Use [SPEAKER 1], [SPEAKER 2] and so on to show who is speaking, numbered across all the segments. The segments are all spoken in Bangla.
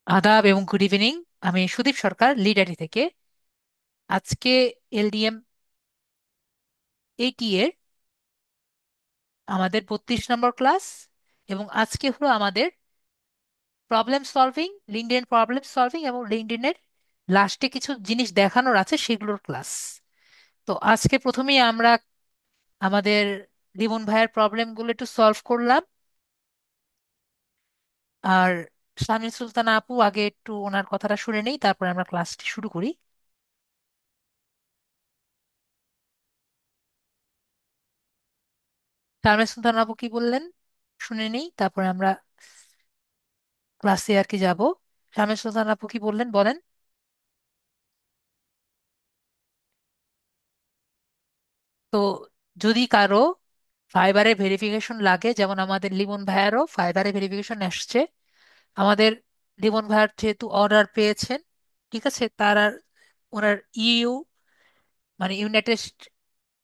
[SPEAKER 1] আদাব এবং গুড ইভিনিং। আমি সুদীপ সরকার, লিডারি থেকে। আজকে এলডিএম 80 এর আমাদের 32 নম্বর ক্লাস, এবং আজকে হলো আমাদের problem solving, LinkedIn problem solving এবং লিঙ্কডইনের লাস্টে কিছু জিনিস দেখানোর আছে সেগুলোর ক্লাস। তো আজকে প্রথমেই আমরা আমাদের লিমন ভাইয়ের প্রবলেমগুলো একটু সলভ করলাম। আর শামিল সুলতানা আপু, আগে একটু ওনার কথাটা শুনে নেই, তারপর আমরা ক্লাসটি শুরু করি। শামিল সুলতানা আপু কি বললেন শুনে নেই, তারপরে আমরা ক্লাসে আর কি যাব। শামীম সুলতান আপু কি বললেন বলেন। তো যদি কারো ফাইবারের ভেরিফিকেশন লাগে, যেমন আমাদের লিমন ভাইয়ারও ফাইবারের ভেরিফিকেশন আসছে। আমাদের লিমন ভাইয়ার যেহেতু অর্ডার পেয়েছেন, ঠিক আছে, তার আর ওনার ইইউ মানে ইউনাইটেড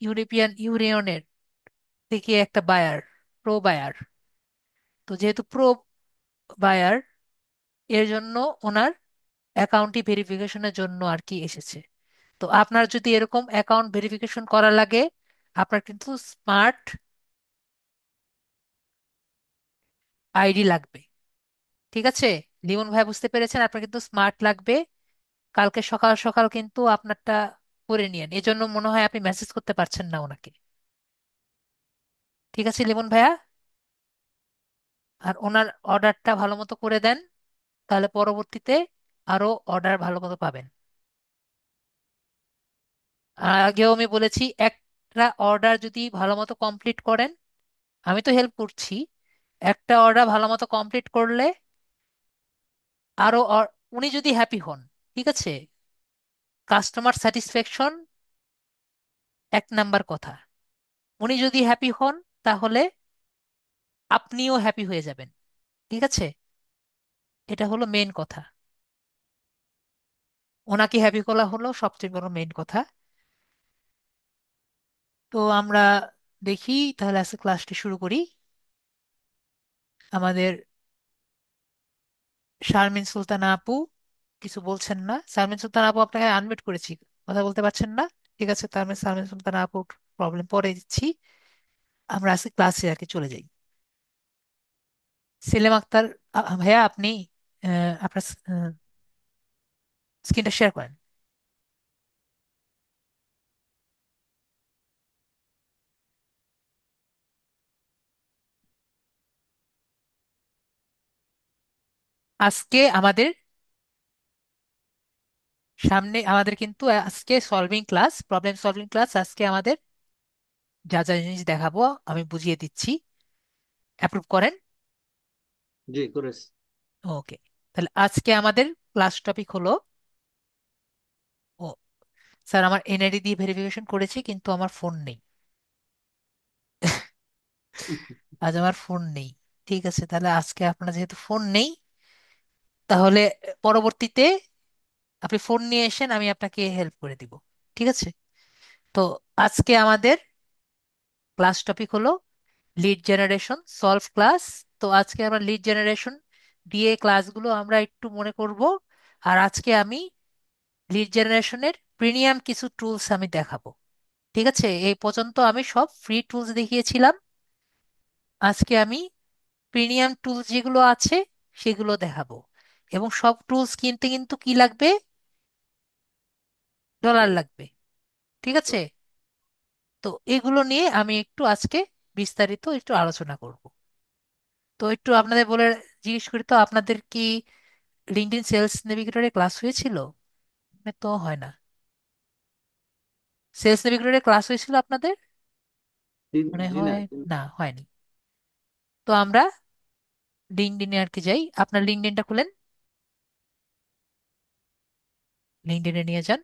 [SPEAKER 1] ইউরোপিয়ান ইউনিয়নের থেকে একটা বায়ার, প্রো বায়ার। তো যেহেতু প্রো বায়ার, এর জন্য ওনার অ্যাকাউন্টটি ভেরিফিকেশনের জন্য আর কি এসেছে। তো আপনার যদি এরকম অ্যাকাউন্ট ভেরিফিকেশন করা লাগে, আপনার কিন্তু স্মার্ট আইডি লাগবে। ঠিক আছে, লিমন ভাই বুঝতে পেরেছেন, আপনার কিন্তু স্মার্ট লাগবে। কালকে সকাল সকাল কিন্তু আপনারটা করে নিয়েন, এজন্য মনে হয় আপনি মেসেজ করতে পারছেন না ওনাকে। ঠিক আছে লিমন ভাইয়া, আর ওনার অর্ডারটা ভালো মতো করে দেন, তাহলে পরবর্তীতে আরো অর্ডার ভালো মতো পাবেন। আর আগেও আমি বলেছি, একটা অর্ডার যদি ভালো মতো কমপ্লিট করেন, আমি তো হেল্প করছি, একটা অর্ডার ভালো মতো কমপ্লিট করলে আরো উনি যদি হ্যাপি হন, ঠিক আছে, কাস্টমার স্যাটিসফ্যাকশন 1 নাম্বার কথা। উনি যদি হ্যাপি হন, তাহলে আপনিও হ্যাপি হয়ে যাবেন। ঠিক আছে, এটা হলো মেন কথা। ওনাকে হ্যাপি করা হলো সবচেয়ে বড় মেন কথা। তো আমরা দেখি তাহলে আজকে ক্লাসটি শুরু করি। আমাদের শারমিন সুলতানা আপু কিছু বলছেন না। শারমিন সুলতানা আপু, আপনাকে আনমিউট করেছি, কথা বলতে পারছেন না। ঠিক আছে, তার মানে শারমিন সুলতানা আপুর প্রবলেম পরে দিচ্ছি। আমরা আজকে ক্লাসে আর কি চলে যাই। সেলিম আক্তার, ভাইয়া আপনি আপনার স্ক্রিনটা শেয়ার করেন। আজকে আমাদের সামনে আমাদের কিন্তু আজকে solving class, problem solving class. আজকে আমাদের যা যা জিনিস দেখাবো আমি বুঝিয়ে দিচ্ছি। অ্যাপ্রুভ করেন?
[SPEAKER 2] জি করেছি।
[SPEAKER 1] ওকে। তাহলে আজকে আমাদের ক্লাস টপিক হলো, ও স্যার, আমার এনআইডি দিয়ে ভেরিফিকেশন করেছি কিন্তু আমার ফোন নেই। আজ আমার ফোন নেই। ঠিক আছে, তাহলে আজকে আপনার যেহেতু ফোন নেই, তাহলে পরবর্তীতে আপনি ফোন নিয়ে এসেন, আমি আপনাকে হেল্প করে দিব। ঠিক আছে। তো আজকে আমাদের ক্লাস টপিক হলো লিড জেনারেশন সলভ ক্লাস। তো আজকে আমরা লিড জেনারেশন দিয়ে ক্লাসগুলো আমরা একটু মনে করব। আর আজকে আমি লিড জেনারেশনের প্রিমিয়াম কিছু টুলস আমি দেখাবো। ঠিক আছে, এই পর্যন্ত আমি সব ফ্রি টুলস দেখিয়েছিলাম। আজকে আমি প্রিমিয়াম টুলস যেগুলো আছে সেগুলো দেখাবো। এবং সব টুলস কিনতে কিন্তু কি লাগবে? ডলার লাগবে। ঠিক আছে। তো এগুলো নিয়ে আমি একটু আজকে বিস্তারিত একটু আলোচনা করব। তো একটু আপনাদের বলে জিজ্ঞেস করি, তো আপনাদের কি লিঙ্কডইন সেলস নেভিগেটরের ক্লাস হয়েছিল? তো হয় না। সেলস নেভিগেটরের ক্লাস হয়েছিল আপনাদের?
[SPEAKER 2] জি
[SPEAKER 1] মনে
[SPEAKER 2] জি না
[SPEAKER 1] হয় না, হয়নি। তো আমরা লিঙ্কডইনে আর কি যাই, আপনার লিঙ্কডইনটা খুলেন, লিঙ্কডইনে নিয়ে যান।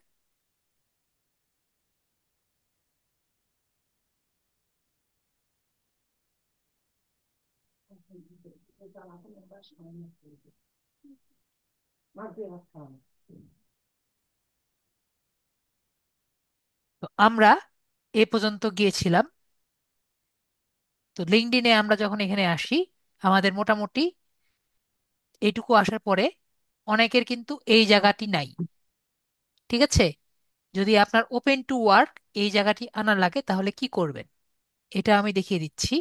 [SPEAKER 1] তো আমরা এ পর্যন্ত গিয়েছিলাম। তো লিঙ্কডইনে আমরা যখন এখানে আসি, আমাদের মোটামুটি এইটুকু আসার পরে অনেকের কিন্তু এই জায়গাটি নাই। ঠিক আছে? যদি আপনার ওপেন টু ওয়ার্ক এই জায়গাটি আনা লাগে তাহলে কি করবেন, এটা আমি দেখিয়ে দিচ্ছি।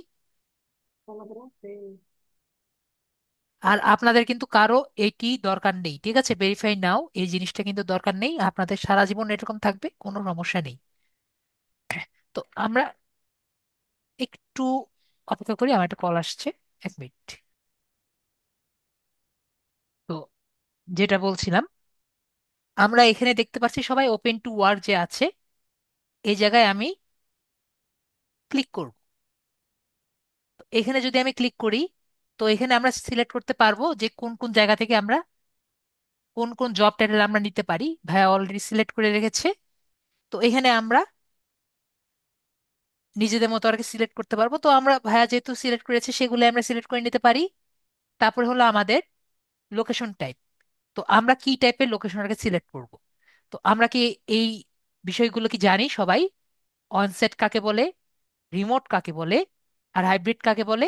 [SPEAKER 1] আর আপনাদের কিন্তু কারো এটি দরকার নেই, ঠিক আছে? ভেরিফাই নাও এই জিনিসটা কিন্তু দরকার নেই, আপনাদের সারা জীবন এরকম থাকবে, কোনো সমস্যা নেই। তো আমরা একটু অপেক্ষা করি, আমার একটা কল আসছে। 1 মিনিট। তো যেটা বলছিলাম, আমরা এখানে দেখতে পাচ্ছি সবাই ওপেন টু ওয়ার্ক যে আছে, এই জায়গায় আমি ক্লিক করব। তো এখানে যদি আমি ক্লিক করি, তো এখানে আমরা সিলেক্ট করতে পারবো যে কোন কোন জায়গা থেকে আমরা কোন কোন জব টাইটেল আমরা নিতে পারি। ভাইয়া অলরেডি সিলেক্ট করে রেখেছে। তো এখানে আমরা নিজেদের মতো আর কি সিলেক্ট করতে পারবো। তো আমরা ভাইয়া যেহেতু সিলেক্ট করেছে সেগুলো আমরা সিলেক্ট করে নিতে পারি। তারপরে হলো আমাদের লোকেশন টাইপ। তো আমরা কি টাইপের লোকেশনটাকে সিলেক্ট করব? তো আমরা কি এই বিষয়গুলো কি জানি সবাই? অনসেট কাকে বলে, রিমোট কাকে বলে, আর হাইব্রিড কাকে বলে?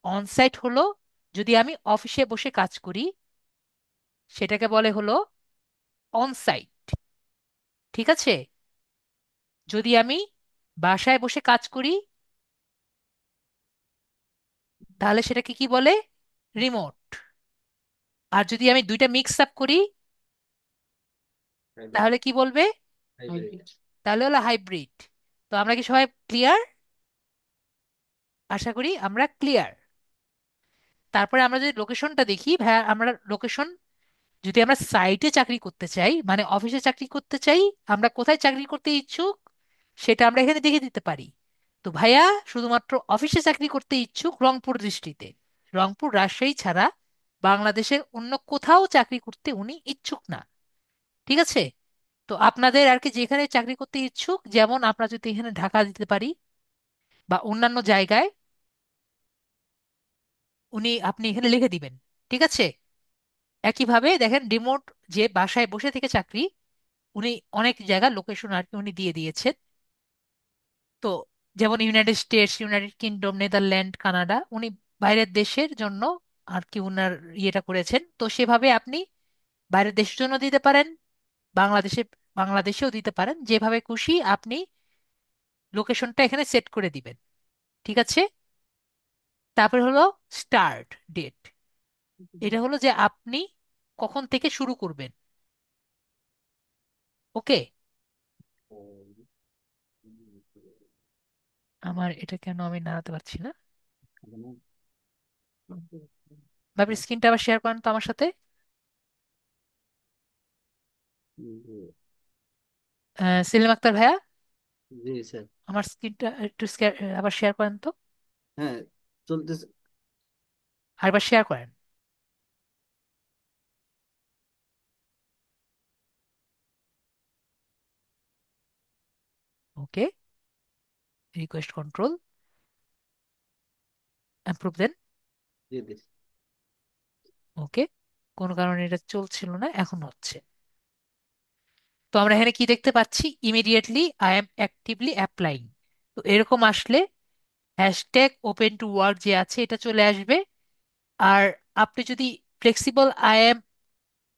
[SPEAKER 1] অনসাইট হলো যদি আমি অফিসে বসে কাজ করি, সেটাকে বলে হলো অনসাইট। ঠিক আছে? যদি আমি বাসায় বসে কাজ করি তাহলে সেটাকে কি বলে? রিমোট। আর যদি আমি দুইটা মিক্স আপ করি
[SPEAKER 2] হাইব্রিড।
[SPEAKER 1] তাহলে কি বলবে?
[SPEAKER 2] হাইব্রিড।
[SPEAKER 1] তাহলে হলো হাইব্রিড। তো আমরা কি সবাই ক্লিয়ার? আশা করি আমরা ক্লিয়ার। তারপরে আমরা যদি লোকেশনটা দেখি, ভাইয়া আমরা লোকেশন, যদি আমরা সাইটে চাকরি করতে চাই মানে অফিসে চাকরি করতে চাই, আমরা কোথায় চাকরি করতে ইচ্ছুক সেটা আমরা এখানে দেখে দিতে পারি। তো ভাইয়া শুধুমাত্র অফিসে চাকরি করতে ইচ্ছুক রংপুর ডিস্ট্রিক্টে, রংপুর রাজশাহী ছাড়া বাংলাদেশের অন্য কোথাও চাকরি করতে উনি ইচ্ছুক না। ঠিক আছে? তো আপনাদের আর কি যেখানে চাকরি করতে ইচ্ছুক, যেমন আমরা যদি এখানে ঢাকা দিতে পারি বা অন্যান্য জায়গায়, আপনি এখানে লিখে দিবেন। ঠিক আছে? একইভাবে দেখেন রিমোট, যে বাসায় বসে থেকে চাকরি, উনি অনেক জায়গার লোকেশন আর কি উনি দিয়ে দিয়েছেন। তো যেমন United states, United kingdom, Netherland, Canada, উনি বাইরের দেশের জন্য আর কি উনার ইয়েটা করেছেন। তো সেভাবে আপনি বাইরের দেশের জন্য দিতে পারেন, বাংলাদেশে বাংলাদেশেও দিতে পারেন, যেভাবে খুশি আপনি লোকেশনটা এখানে সেট করে দিবেন। ঠিক আছে? তারপর হলো স্টার্ট ডেট। এটা হলো যে আপনি কখন থেকে শুরু করবেন। ওকে? আমার এটা কেন আমি নাড়াতে পারছি না? ভাবে স্ক্রিনটা আবার শেয়ার করেন তো আমার সাথে। সেলিম আক্তার ভাইয়া,
[SPEAKER 2] জি স্যার।
[SPEAKER 1] আমার স্ক্রিনটা একটু আবার শেয়ার করেন তো।
[SPEAKER 2] হ্যাঁ, চলতেছে।
[SPEAKER 1] আরেকবার শেয়ার করেন। ওকে, রিকোয়েস্ট কন্ট্রোল অ্যাপ্রুভ দেন।
[SPEAKER 2] জি জি।
[SPEAKER 1] ওকে, কোনো কারণে এটা চলছিল না, এখন হচ্ছে। তো আমরা এখানে কি দেখতে পাচ্ছি? Immediately I am actively applying. তো এরকম আসলে হ্যাশট্যাগ ওপেন টু ওয়ার্ক যে আছে এটা চলে আসবে। আর আপনি যদি flexible I am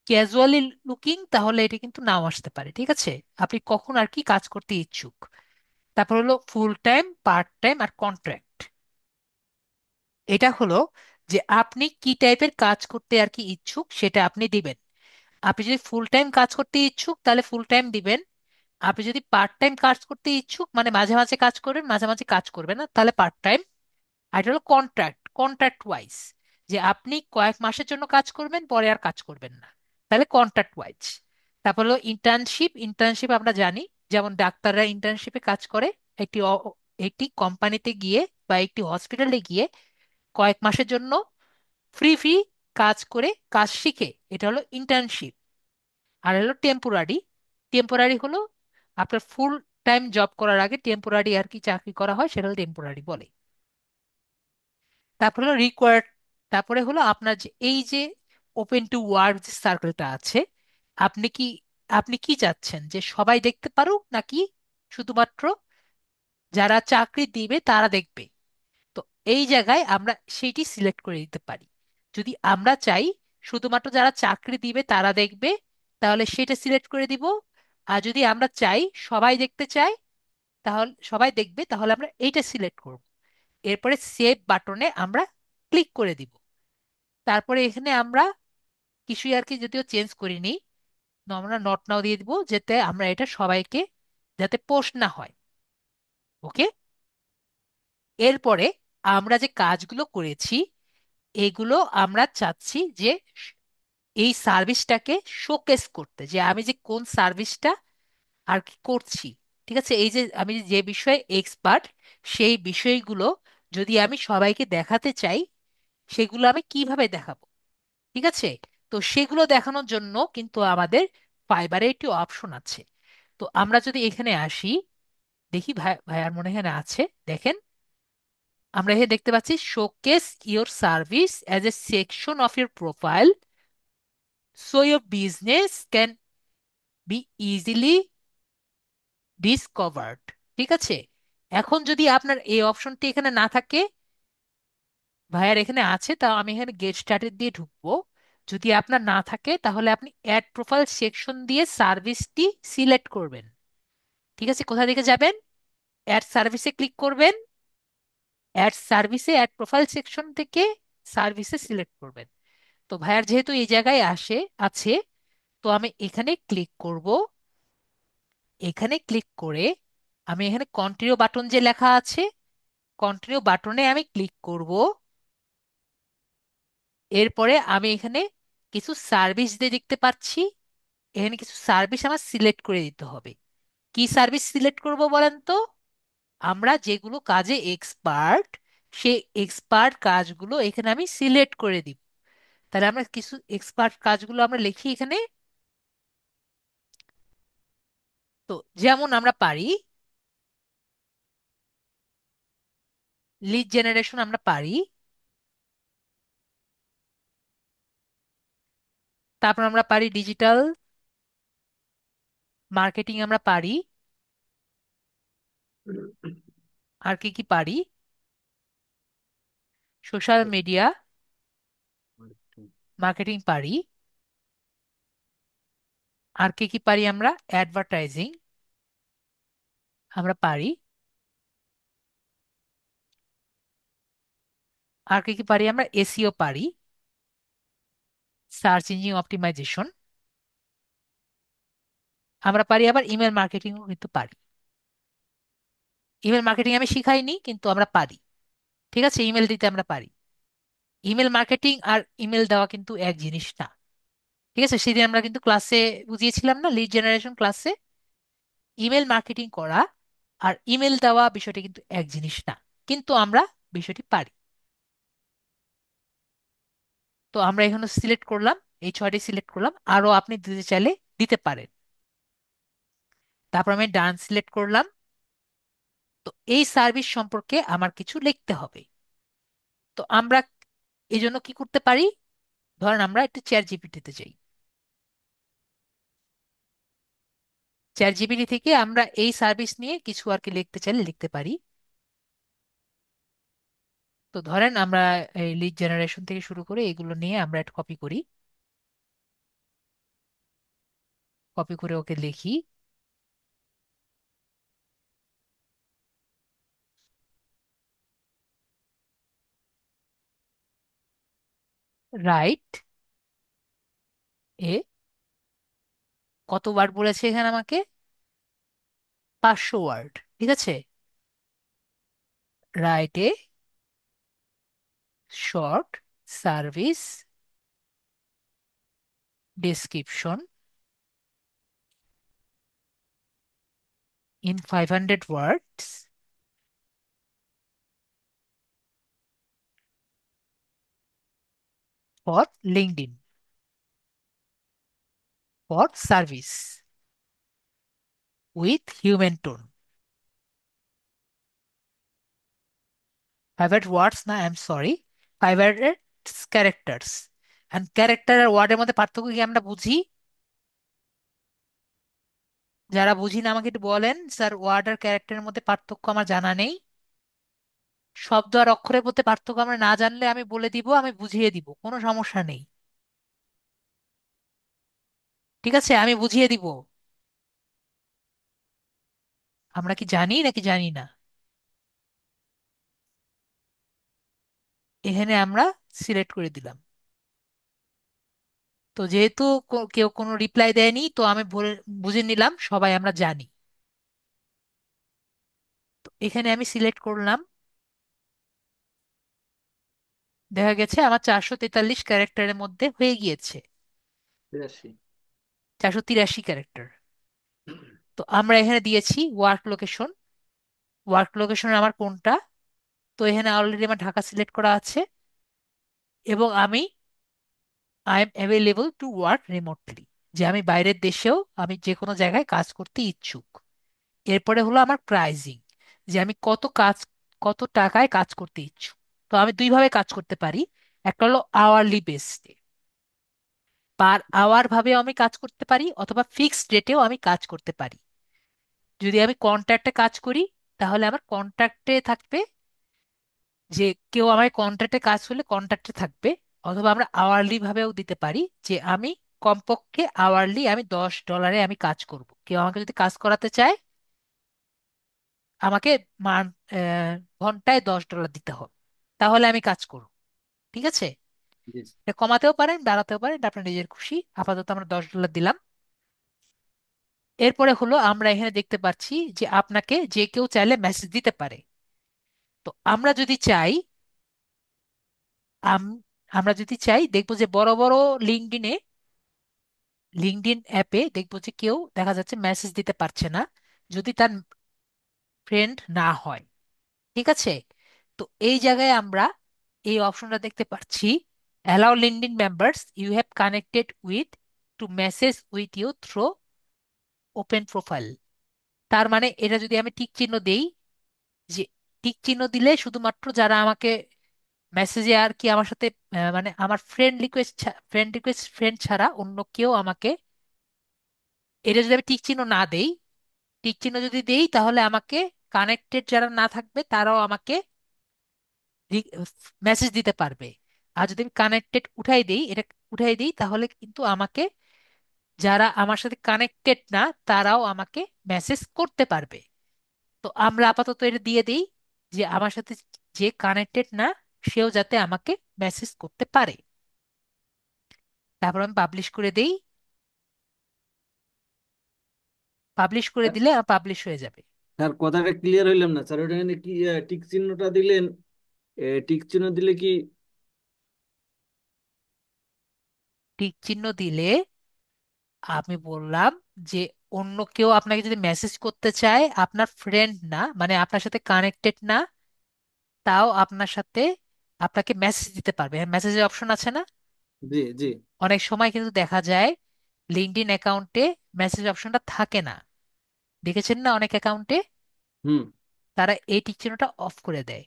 [SPEAKER 1] casually looking, তাহলে এটা কিন্তু নাও আসতে পারে। ঠিক আছে? আপনি কখন আর কি কাজ করতে ইচ্ছুক। তারপর হলো ফুল টাইম, পার্ট টাইম আর কন্ট্রাক্ট। এটা হলো যে আপনি কি টাইপের কাজ করতে আর কি ইচ্ছুক সেটা আপনি দিবেন। আপনি যদি ফুল টাইম কাজ করতে ইচ্ছুক তাহলে ফুল টাইম দিবেন। আপনি যদি পার্ট টাইম কাজ করতে ইচ্ছুক মানে মাঝে মাঝে কাজ করবেন মাঝে মাঝে কাজ করবেন না, তাহলে পার্ট টাইম। আর এটা হলো কন্ট্রাক্ট, কন্ট্রাক্ট ওয়াইজ, যে আপনি কয়েক মাসের জন্য কাজ করবেন পরে আর কাজ করবেন না, তাহলে কন্ট্রাক্ট ওয়াইজ। তারপর হলো ইন্টার্নশিপ। ইন্টার্নশিপ আমরা জানি, যেমন ডাক্তাররা ইন্টার্নশিপে কাজ করে একটি একটি কোম্পানিতে গিয়ে বা একটি হসপিটালে গিয়ে কয়েক মাসের জন্য ফ্রি ফ্রি কাজ করে কাজ শিখে, এটা হলো ইন্টার্নশিপ। আর হলো টেম্পোরারি। টেম্পোরারি হলো আপনার ফুল টাইম জব করার আগে টেম্পোরারি আর কি চাকরি করা হয়, সেটা হলো টেম্পোরারি বলে। তারপরে হলো রিকোয়ার্ড। তারপরে হলো আপনার যে এই যে ওপেন টু ওয়ার্ক যে সার্কেলটা আছে, আপনি কি আপনি কি চাচ্ছেন যে সবাই দেখতে পারুক নাকি শুধুমাত্র যারা চাকরি দিবে তারা দেখবে? তো এই জায়গায় আমরা সেইটি সিলেক্ট করে দিতে পারি। যদি আমরা চাই শুধুমাত্র যারা চাকরি দিবে তারা দেখবে, তাহলে সেটা সিলেক্ট করে দিব। আর যদি আমরা চাই সবাই দেখতে চাই, তাহলে সবাই দেখবে, তাহলে আমরা এইটা সিলেক্ট করব। এরপরে সেভ বাটনে আমরা ক্লিক করে দিব। তারপরে এখানে আমরা কিছুই আর কি যদিও চেঞ্জ করিনি, আমরা নট নাও দিয়ে দিব, যাতে আমরা এটা সবাইকে, যাতে পোস্ট না হয়। ওকে। এরপরে আমরা যে কাজগুলো করেছি এগুলো আমরা চাচ্ছি যে এই সার্ভিসটাকে শোকেস করতে, যে আমি যে কোন সার্ভিসটা আর কি করছি। ঠিক আছে, এই যে আমি যে বিষয়ে এক্সপার্ট, সেই বিষয়গুলো যদি আমি সবাইকে দেখাতে চাই, সেগুলো আমি কিভাবে দেখাবো? ঠিক আছে, তো সেগুলো দেখানোর জন্য কিন্তু আমাদের ফাইবারে একটি অপশন আছে। তো আমরা যদি এখানে আসি, দেখি ভাইয়ার মনে হয় এখানে আছে, দেখেন, আমরা এখানে দেখতে পাচ্ছি showcase your service as a section of your profile so your business can be easily discovered. ঠিক আছে, এখন যদি আপনার এই অপশনটি এখানে না থাকে, ভাইয়ার এখানে আছে, তাও আমি এখানে গেট স্টার্টেড দিয়ে ঢুকবো। যদি আপনার না থাকে তাহলে আপনি অ্যাড প্রোফাইল সেকশন দিয়ে সার্ভিসটি সিলেক্ট করবেন। ঠিক আছে, কোথা থেকে যাবেন? অ্যাড সার্ভিসে ক্লিক করবেন, অ্যাড সার্ভিসে অ্যাড প্রোফাইল সেকশন থেকে সার্ভিসে সিলেক্ট করবেন। তো ভাইয়ার যেহেতু এই জায়গায় আছে, তো আমি এখানে ক্লিক করব। এখানে ক্লিক করে আমি এখানে কন্টিনিউ বাটন যে লেখা আছে, কন্টিনিউ বাটনে আমি ক্লিক করব। এরপরে আমি এখানে কিছু সার্ভিস দিয়ে দেখতে পাচ্ছি, এখানে কিছু সার্ভিস আমার সিলেক্ট করে দিতে হবে। কি সার্ভিস সিলেক্ট করব বলেন তো? আমরা যেগুলো কাজে এক্সপার্ট, সেই এক্সপার্ট কাজগুলো এখানে আমি সিলেক্ট করে দিব। তাহলে আমরা কিছু এক্সপার্ট কাজগুলো আমরা লিখি এখানে। তো যেমন আমরা পারি লিড জেনারেশন, আমরা পারি, তারপর আমরা পারি ডিজিটাল মার্কেটিং, আমরা পারি, আর কি কি পারি, সোশ্যাল মিডিয়া মার্কেটিং পারি, আর কি কি পারি, আমরা অ্যাডভার্টাইজিং আমরা পারি, আর কি কি পারি, আমরা এসইও পারি, সার্চ ইঞ্জিন অপটিমাইজেশন আমরা পারি, আবার ইমেল মার্কেটিংও কিন্তু পারি। ইমেল মার্কেটিং আমি শিখাইনি, কিন্তু আমরা পারি। ঠিক আছে, ইমেল দিতে আমরা পারি। ইমেল মার্কেটিং আর ইমেল দেওয়া কিন্তু এক জিনিস না। ঠিক আছে, সেদিন আমরা কিন্তু ক্লাসে বুঝিয়েছিলাম না, লিড জেনারেশন ক্লাসে, ইমেল মার্কেটিং করা আর ইমেল দেওয়া বিষয়টা কিন্তু এক জিনিস না, কিন্তু আমরা বিষয়টি পারি। তো আমরা এখানে সিলেক্ট করলাম, এই ছয়টি সিলেক্ট করলাম, আরো আপনি দিতে চাইলে দিতে পারেন। তারপর আমি ডান সিলেক্ট করলাম। তো এই সার্ভিস সম্পর্কে আমার কিছু লিখতে হবে। তো আমরা এই জন্য কি করতে পারি? ধরেন আমরা একটু চ্যাট জিপিটিতে যাই, চ্যাট জিপিটি থেকে আমরা এই সার্ভিস নিয়ে কিছু আর কি লিখতে চাইলে লিখতে পারি। তো ধরেন আমরা এই লিড জেনারেশন থেকে শুরু করে এগুলো নিয়ে আমরা একটা কপি করি, কপি করে ওকে লিখি, রাইট এ, কতবার বলেছে এখানে আমাকে? 500 ওয়ার্ড। ঠিক আছে, write a short service description in 500 words for LinkedIn for service with human tone. 500 words না, I am sorry, 500 characters. And character আর ওয়ার্ডের মধ্যে পার্থক্য কি আমরা বুঝি? যারা বুঝি না আমাকে একটু বলেন, স্যার ওয়ার্ড আর ক্যারেক্টারের মধ্যে পার্থক্য আমার জানা নেই। শব্দ আর অক্ষরের মধ্যে পার্থক্য আমরা না জানলে আমি বলে দিব, আমি বুঝিয়ে দিব, কোনো সমস্যা নেই। ঠিক আছে, আমি বুঝিয়ে দিব। আমরা কি জানি নাকি জানি না? এখানে আমরা সিলেক্ট করে দিলাম। তো যেহেতু কেউ কোনো রিপ্লাই দেয়নি, তো আমি বুঝে নিলাম সবাই আমরা জানি। তো এখানে আমি সিলেক্ট করলাম। দেখা গেছে আমার 443 ক্যারেক্টারের মধ্যে হয়ে গিয়েছে।
[SPEAKER 2] 83।
[SPEAKER 1] 483 ক্যারেক্টার। তো আমরা এখানে দিয়েছি ওয়ার্ক লোকেশন। ওয়ার্ক লোকেশন আমার কোনটা? তো এখানে অলরেডি আমার ঢাকা সিলেক্ট করা আছে, এবং আমি I am available to work remotely, যে আমি বাইরের দেশেও আমি যে কোনো জায়গায় কাজ করতে ইচ্ছুক। এরপরে হলো আমার প্রাইজিং, যে আমি কত টাকায় কাজ করতে ইচ্ছুক। তো আমি দুইভাবে কাজ করতে পারি। একটা হলো আওয়ারলি বেসডে, পার আওয়ার ভাবেও আমি কাজ করতে পারি, অথবা ফিক্সড রেটেও আমি কাজ করতে পারি। যদি আমি কন্ট্রাক্টে কাজ করি, তাহলে আমার কন্ট্রাক্টে থাকবে, যে কেউ আমার কন্ট্রাক্টে কাজ করলে কন্ট্রাক্টে থাকবে। অথবা আমরা আওয়ারলি ভাবেও দিতে পারি, যে আমি কমপক্ষে আওয়ারলি আমি $10 আমি কাজ করব। কেউ আমাকে যদি কাজ করাতে চায়, আমাকে মান ঘন্টায় $10 দিতে হবে, তাহলে আমি কাজ করব। ঠিক আছে?
[SPEAKER 2] জি
[SPEAKER 1] এটা কমাতেও পারেন, বাড়াতেও পারেন, এটা আপনার নিজের খুশি। আপাতত আমরা $10 দিলাম। এরপরে হলো আমরা এখানে দেখতে পাচ্ছি যে আপনাকে যে কেউ চাইলে মেসেজ দিতে পারে। তো আম- আমরা যদি চাই, দেখবো যে বড় বড় লিঙ্কডইনে, লিঙ্কডইন অ্যাপে দেখবো যে কেউ দেখা যাচ্ছে মেসেজ দিতে পারছে না, যদি তার ফ্রেন্ড না হয়। ঠিক আছে? তো এই জায়গায় আমরা এই অপশনটা দেখতে পাচ্ছি, allow LinkedIn members you have connected with to message with you through open profile. তার মানে এটা যদি আমি টিক চিহ্ন দেই, যে টিক চিহ্ন দিলে শুধুমাত্র যারা আমাকে মেসেজে আর কি আমার সাথে মানে আমার ফ্রেন্ড ছাড়া অন্য কেউ আমাকে, এটা যদি আমি টিক চিহ্ন না দেই, টিক চিহ্ন যদি দেই তাহলে আমাকে কানেক্টেড যারা না থাকবে তারাও আমাকে মেসেজ দিতে পারবে। আর যদি আমি কানেক্টেড উঠাই দিই, তাহলে কিন্তু আমাকে, যারা আমার সাথে কানেক্টেড না, তারাও আমাকে মেসেজ করতে পারবে। তো আমরা আপাতত এটা দিয়ে দিই, যে আমার সাথে যে কানেক্টেড না, সেও যাতে আমাকে মেসেজ করতে পারে। তারপর আমি পাবলিশ করে দেই। পাবলিশ করে দিলে পাবলিশ হয়ে যাবে।
[SPEAKER 2] স্যার, কথাটা ক্লিয়ার হইলাম না স্যার। ওটা এখানে কি টিক চিহ্নটা দিলেন? টিক চিহ্ন দিলে কি?
[SPEAKER 1] টিক চিহ্ন দিলে আমি বললাম যে অন্য কেউ আপনাকে যদি মেসেজ করতে চায়, আপনার ফ্রেন্ড না, মানে আপনার সাথে কানেক্টেড না, তাও আপনার সাথে আপনাকে মেসেজ দিতে পারবে। মেসেজের অপশন আছে না?
[SPEAKER 2] জি জি।
[SPEAKER 1] অনেক সময় কিন্তু দেখা যায় লিঙ্কডইন অ্যাকাউন্টে মেসেজ অপশনটা থাকে না। দেখেছেন না অনেক অ্যাকাউন্টে?
[SPEAKER 2] হুম।
[SPEAKER 1] তারা এই টিক চিহ্নটা অফ করে দেয়।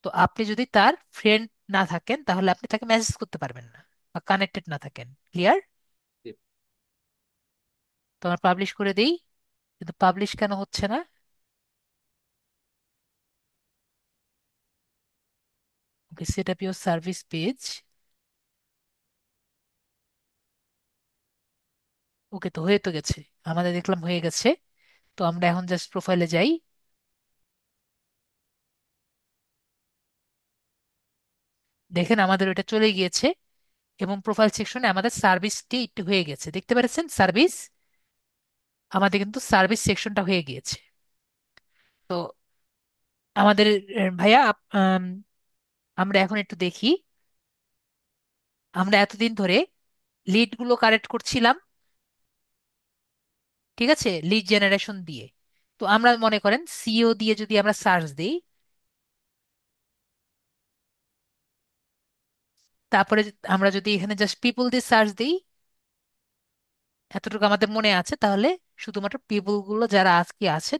[SPEAKER 1] তো আপনি যদি তার ফ্রেন্ড না থাকেন, তাহলে আপনি তাকে মেসেজ করতে পারবেন না, বা কানেক্টেড না থাকেন। ক্লিয়ার?
[SPEAKER 2] জি।
[SPEAKER 1] তো আমরা পাবলিশ করে দিই, কিন্তু পাবলিশ কেন হচ্ছে না? Okay, set up your service page. Okay, তো হয়ে তো গেছে, আমাদের দেখলাম হয়ে গেছে। তো আমরা এখন জাস্ট প্রোফাইলে যাই। দেখেন আমাদের ওটা চলে গিয়েছে, এবং প্রোফাইল সেকশনে আমাদের সার্ভিসটি একটু হয়ে গেছে, দেখতে পাচ্ছেন সার্ভিস। আমাদের কিন্তু সার্ভিস সেকশনটা হয়ে গিয়েছে। তো আমাদের ভাইয়া আমরা এখন একটু দেখি। আমরা এতদিন ধরে লিডগুলো কালেক্ট করছিলাম, ঠিক আছে, লিড জেনারেশন দিয়ে। তো আমরা মনে করেন সিও দিয়ে যদি আমরা সার্চ দিই, তারপরে আমরা যদি এখানে জাস্ট পিপল দিয়ে সার্চ দিই, এতটুকু আমাদের মনে আছে, তাহলে শুধুমাত্র পিপল গুলো যারা আজকে আছে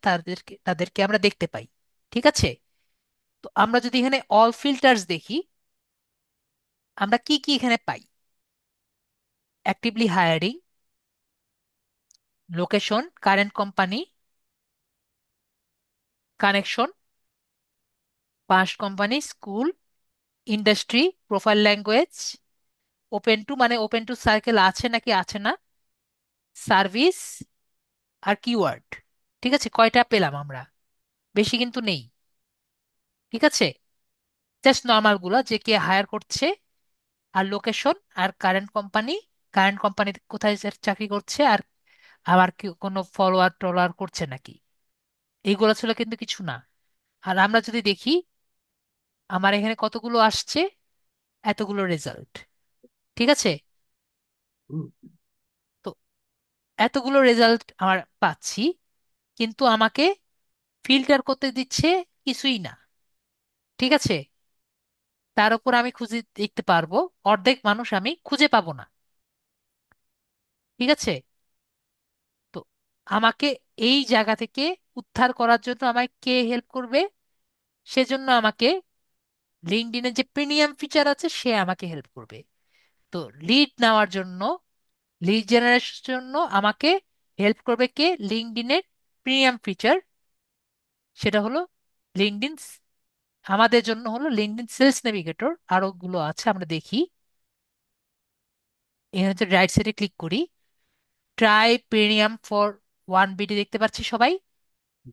[SPEAKER 1] তাদেরকে আমরা দেখতে পাই। ঠিক আছে? তো আমরা যদি এখানে অল ফিল্টার্স দেখি, আমরা কি কি এখানে পাই? Actively hiring, location, current company, connection, past company, school, industry, profile language, open to, মানে ওপেন টু সার্কেল আছে নাকি আছে না, সার্ভিস আর কিওয়ার্ড। ঠিক আছে, কয়টা পেলাম আমরা? বেশি কিন্তু নেই। ঠিক আছে, জাস্ট নর্মাল গুলো, যে কে হায়ার করছে, আর লোকেশন, আর কারেন্ট কোম্পানি, কারেন্ট কোম্পানি কোথায় চাকরি করছে, আর আবার কি কোনো ফলোয়ার টলোয়ার করছে নাকি, এইগুলো ছিল কিন্তু কিছু না। আর আমরা যদি দেখি আমার এখানে কতগুলো আসছে, এতগুলো রেজাল্ট। ঠিক আছে,
[SPEAKER 2] হুম।
[SPEAKER 1] তো এতগুলো রেজাল্ট আমার পাচ্ছি, কিন্তু আমাকে ফিল্টার করতে দিচ্ছে কিছুই না। ঠিক আছে, তার উপর আমি খুঁজে দেখতে পারবো অর্ধেক মানুষ আমি খুঁজে পাবো না। ঠিক আছে, তো আমাকে এই জায়গা থেকে উদ্ধার করার জন্য আমায় কে হেল্প করবে? সেজন্য আমাকে লিঙ্কডইনের যে প্রিমিয়াম ফিচার আছে সে আমাকে হেল্প করবে। তো লিড নেওয়ার জন্য, লিড জেনারেশনের জন্য আমাকে হেল্প করবে কে? লিঙ্কডইনের প্রিমিয়াম ফিচার, সেটা হলো লিঙ্কডইন। আমাদের জন্য হলো লিঙ্কডইন সেলস নেভিগেটর। আরো গুলো আছে আমরা দেখি। এখানে হচ্ছে রাইট সাইডে ক্লিক করি, ট্রাই প্রিমিয়াম ফর 1 বিডি দেখতে পাচ্ছি সবাই।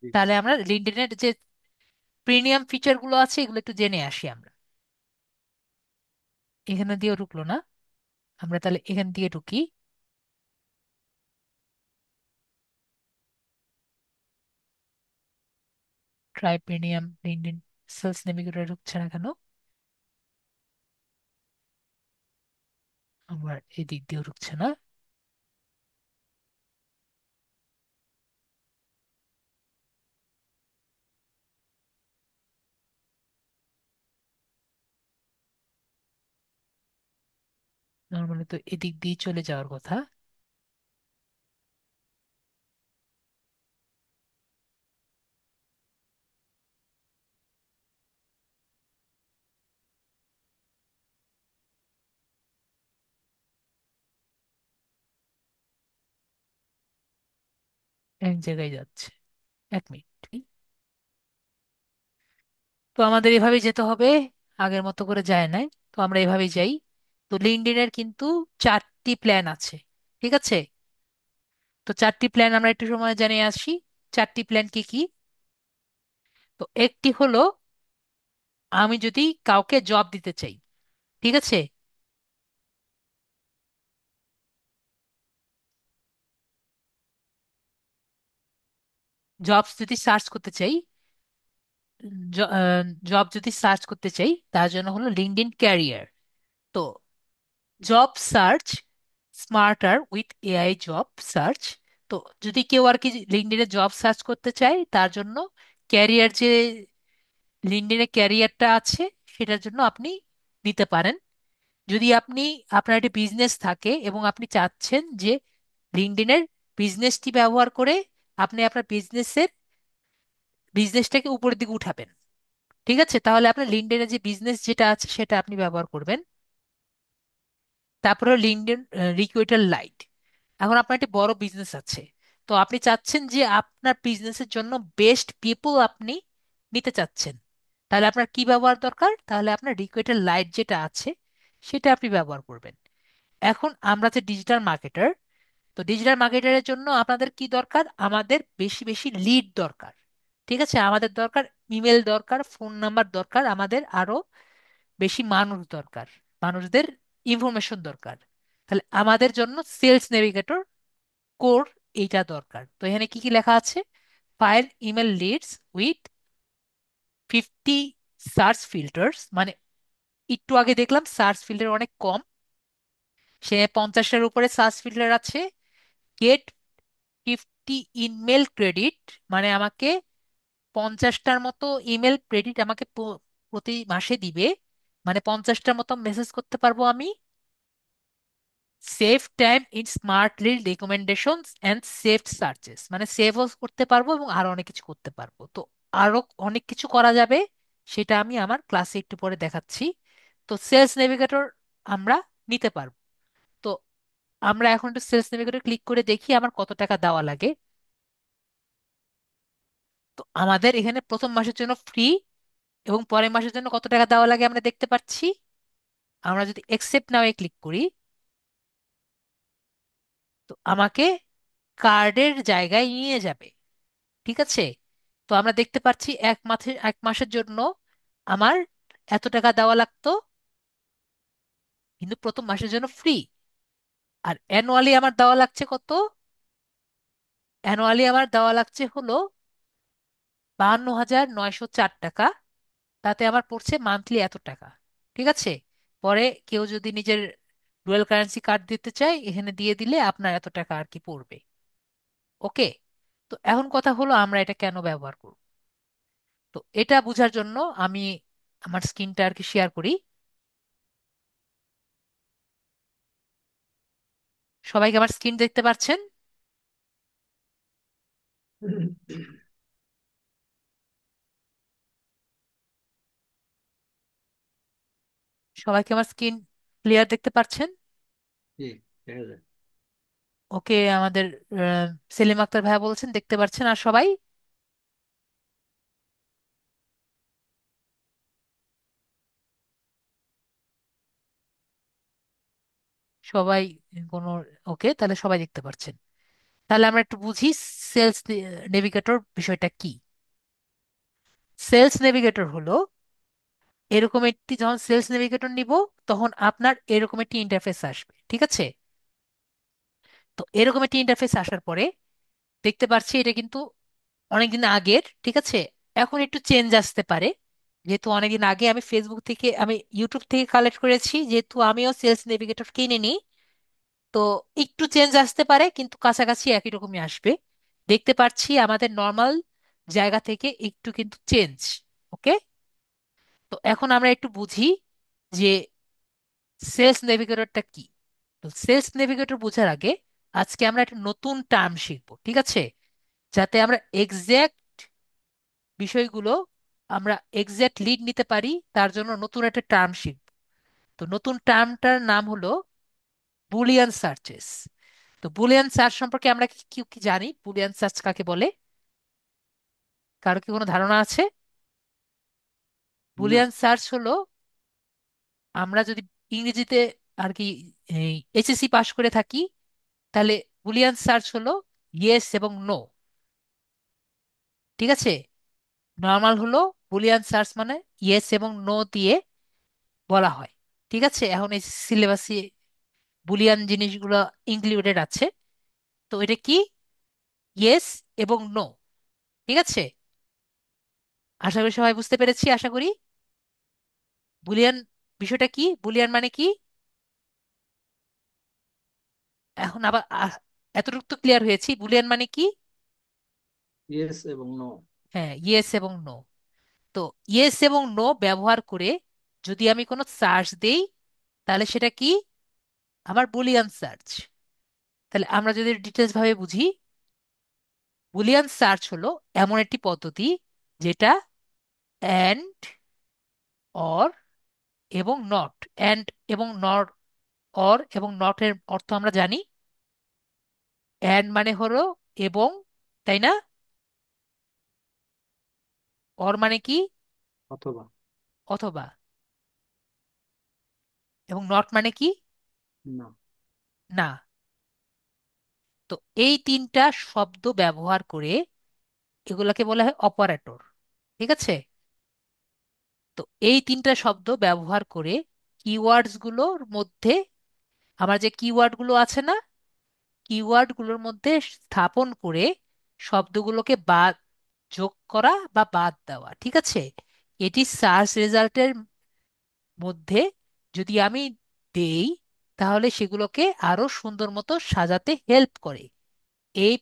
[SPEAKER 2] জি।
[SPEAKER 1] তাহলে আমরা লিঙ্কডইনের যে প্রিমিয়াম ফিচার গুলো আছে এগুলো একটু জেনে আসি আমরা। এখানে দিয়েও ঢুকলো না, আমরা তাহলে এখান দিয়ে ঢুকি। Try premium LinkedIn sales navigator ঢুকছে না কেন? আমার এদিক দিয়েও ঢুকছে না। নর্মালি তো এদিক দিয়ে চলে যাওয়ার কথা। এক জায়গায় যাচ্ছে, 1 মিনিট। তো আমাদের এভাবেই যেতে হবে, আগের মতো করে যায় নাই। তো আমরা এভাবেই যাই। তো লিঙ্কডইনের কিন্তু 4টি প্ল্যান আছে। ঠিক আছে, তো 4টি প্ল্যান আমরা একটু সময় জানিয়ে আসি। 4টি প্ল্যান কি কি? তো একটি হলো, আমি যদি কাউকে জব দিতে চাই, ঠিক আছে, জবস যদি সার্চ করতে চাই, জব যদি সার্চ করতে চাই, তার জন্য হলো লিঙ্কডইন ক্যারিয়ার। তো job search smarter with AI job search. তো যদি কেউ আর কি লিঙ্কডইনে জব সার্চ করতে চায়, তার জন্য ক্যারিয়ার যে লিঙ্কডইনে ক্যারিয়ারটা আছে সেটার জন্য আপনি নিতে পারেন। যদি আপনি, আপনার একটি বিজনেস থাকে এবং আপনি চাচ্ছেন যে লিঙ্কডইনের বিজনেসটি ব্যবহার করে আপনি আপনার বিজনেসটাকে উপরের দিকে উঠাবেন, ঠিক আছে, তাহলে আপনার লিঙ্কডইনে যে বিজনেস যেটা আছে সেটা আপনি ব্যবহার করবেন। তারপরে লিঙ্কডইন রিক্রুটার লাইট। এখন আপনার একটি বড় বিজনেস আছে, তো আপনি চাচ্ছেন যে আপনার বিজনেসের জন্য বেস্ট পিপল আপনি নিতে চাচ্ছেন, তাহলে আপনার কি ব্যবহার দরকার? তাহলে আপনার রিক্রুটার লাইট যেটা আছে সেটা আপনি ব্যবহার করবেন। এখন আমরা যে ডিজিটাল মার্কেটার, তো ডিজিটাল মার্কেটারের জন্য আপনাদের কি দরকার? আমাদের বেশি বেশি লিড দরকার। ঠিক আছে, আমাদের দরকার ইমেল দরকার, ফোন নাম্বার দরকার, আমাদের আরো বেশি মানুষ দরকার, মানুষদের ইনফরমেশন দরকার। তাহলে আমাদের জন্য সেলস নেভিগেটর কোর এইটা দরকার। তো এখানে কি কি লেখা আছে? File email leads with 50 search filters, মানে একটু আগে দেখলাম সার্চ ফিল্টার অনেক কম, সে 50টার উপরে সার্চ ফিল্টার আছে। গেট 50 ইমেল ক্রেডিট, মানে আমাকে 50টার মতো ইমেল ক্রেডিট আমাকে প্রতি মাসে দিবে, মানে 50টার মতো মেসেজ করতে পারবো আমি। Save time in smartly recommendations and save searches, মানে সেভও করতে পারবো এবং আরো অনেক কিছু করতে পারবো। তো আরো অনেক কিছু করা যাবে, সেটা আমি আমার ক্লাসে একটু পরে দেখাচ্ছি। তো সেলস নেভিগেটর আমরা নিতে পারবো। তো আমরা এখন একটু সেলস নেভিগেটর ক্লিক করে দেখি আমার কত টাকা দেওয়া লাগে। তো আমাদের এখানে প্রথম মাসের জন্য ফ্রি, এবং পরের মাসের জন্য কত টাকা দেওয়া লাগে আমরা দেখতে পাচ্ছি। আমরা যদি একসেপ্ট নাও ক্লিক করি, তো আমাকে কার্ডের জায়গায় নিয়ে যাবে। ঠিক আছে? তো আমরা দেখতে পাচ্ছি এক মাসের জন্য আমার এত টাকা দেওয়া লাগতো, কিন্তু প্রথম মাসের জন্য ফ্রি। আর অ্যানুয়ালি আমার দেওয়া লাগছে কত? অ্যানুয়ালি আমার দেওয়া লাগছে হলো 52,904 টাকা। তাতে আমার পড়ছে মান্থলি এত টাকা। ঠিক আছে? পরে কেউ যদি নিজের ডুয়াল কারেন্সি কার্ড দিতে চায়, এখানে দিয়ে দিলে আপনার এত টাকা আর কি পড়বে। ওকে? তো এখন কথা হলো আমরা এটা কেন ব্যবহার করব। তো এটা বোঝার জন্য আমি আমার স্ক্রিনটা আর কি শেয়ার করি। সবাইকে আমার স্ক্রিন দেখতে পাচ্ছেন? সবাইকে আমার স্ক্রিন ক্লিয়ার দেখতে পাচ্ছেন?
[SPEAKER 2] জি, দেখা যায়।
[SPEAKER 1] ওকে, আমাদের সেলিম আক্তার ভাইয়া বলছেন দেখতে পাচ্ছেন। আর সবাই? সবাই কোনো, ওকে, তাহলে সবাই দেখতে পাচ্ছেন। তাহলে আমরা একটু বুঝি সেলস নেভিগেটর বিষয়টা কি। সেলস নেভিগেটর হলো এরকম একটি, যখন সেলস নেভিগেটর নিব তখন আপনার এরকম একটি ইন্টারফেস আসবে। ঠিক আছে? তো এরকম একটি ইন্টারফেস আসার পরে দেখতে পাচ্ছি এটা কিন্তু অনেকদিন আগের। ঠিক আছে? এখন একটু চেঞ্জ আসতে পারে, যেহেতু অনেকদিন আগে আমি ফেসবুক থেকে, আমি ইউটিউব থেকে কালেক্ট করেছি, যেহেতু আমিও সেলস নেভিগেটর কিনে নিই। তো একটু চেঞ্জ আসতে পারে, কিন্তু কাছাকাছি একই রকমই আসবে। দেখতে পাচ্ছি আমাদের নর্মাল জায়গা থেকে একটু কিন্তু চেঞ্জ। ওকে? তো এখন আমরা একটু বুঝি যে সেলস নেভিগেটরটা কি। তো সেলস নেভিগেটর বোঝার আগে আজকে আমরা একটা নতুন টার্ম শিখবো। ঠিক আছে? যাতে আমরা এক্সাক্ট বিষয়গুলো আমরা এক্সাক্ট লিড নিতে পারি, তার জন্য নতুন একটা টার্ম শিখব। তো নতুন টার্মটার নাম হলো বুলিয়ান সার্চেস। তো বুলিয়ান সার্চ সম্পর্কে আমরা কি কি কি জানি? বুলিয়ান সার্চ কাকে বলে? কারো কি কোনো ধারণা আছে?
[SPEAKER 2] না।
[SPEAKER 1] বুলিয়ান সার্চ হলো, আমরা যদি ইংরেজিতে আর কি এইচএসসি পাশ করে থাকি, তাহলে বুলিয়ান সার্চ হলো ইয়েস এবং নো। ঠিক আছে? নর্মাল হলো বুলিয়ান সার্চ মানে ইয়েস এবং নো দিয়ে বলা হয়। ঠিক আছে? এখন এই সিলেবাসে বুলিয়ান জিনিসগুলো ইনক্লুডেড আছে। তো এটা কি? ইয়েস এবং নো। ঠিক আছে? আশা করি সবাই বুঝতে পেরেছি, আশা করি। বুলিয়ান বিষয়টা কি, বুলিয়ান মানে কি? এখন আবার এতটুকু তো ক্লিয়ার হয়েছি, বুলিয়ান মানে কি।
[SPEAKER 2] ইয়েস এবং নো।
[SPEAKER 1] হ্যাঁ, ইয়েস এবং নো। তো ইয়েস এবং নো ব্যবহার করে যদি আমি কোনো সার্চ দেই, তাহলে সেটা কি? আমার বুলিয়ান সার্চ। তাহলে আমরা যদি ডিটেলস ভাবে বুঝি, বুলিয়ান সার্চ হলো এমন একটি পদ্ধতি যেটা অ্যান্ড, অর এবং নট, অ্যান্ড এবং নট, অর এবং নট এর অর্থ আমরা জানি। অ্যান্ড মানে হলো এবং, তাই না? অর মানে কি?
[SPEAKER 2] অথবা।
[SPEAKER 1] অথবা। এবং নট মানে কি?
[SPEAKER 2] না।
[SPEAKER 1] না। তো এই তিনটা শব্দ ব্যবহার করে এগুলাকে বলা হয় অপারেটর। ঠিক আছে? তো এই তিনটা শব্দ ব্যবহার করে কিওয়ার্ডস গুলোর মধ্যে, আমার যে কিওয়ার্ড গুলো আছে না, কিওয়ার্ড গুলোর মধ্যে স্থাপন করে শব্দগুলোকে বাদ, যোগ করা বা বাদ দেওয়া। ঠিক আছে? এটি সার্চ রেজাল্টের মধ্যে যদি আমি দেই, তাহলে সেগুলোকে আরো সুন্দর মতো সাজাতে হেল্প করে। এই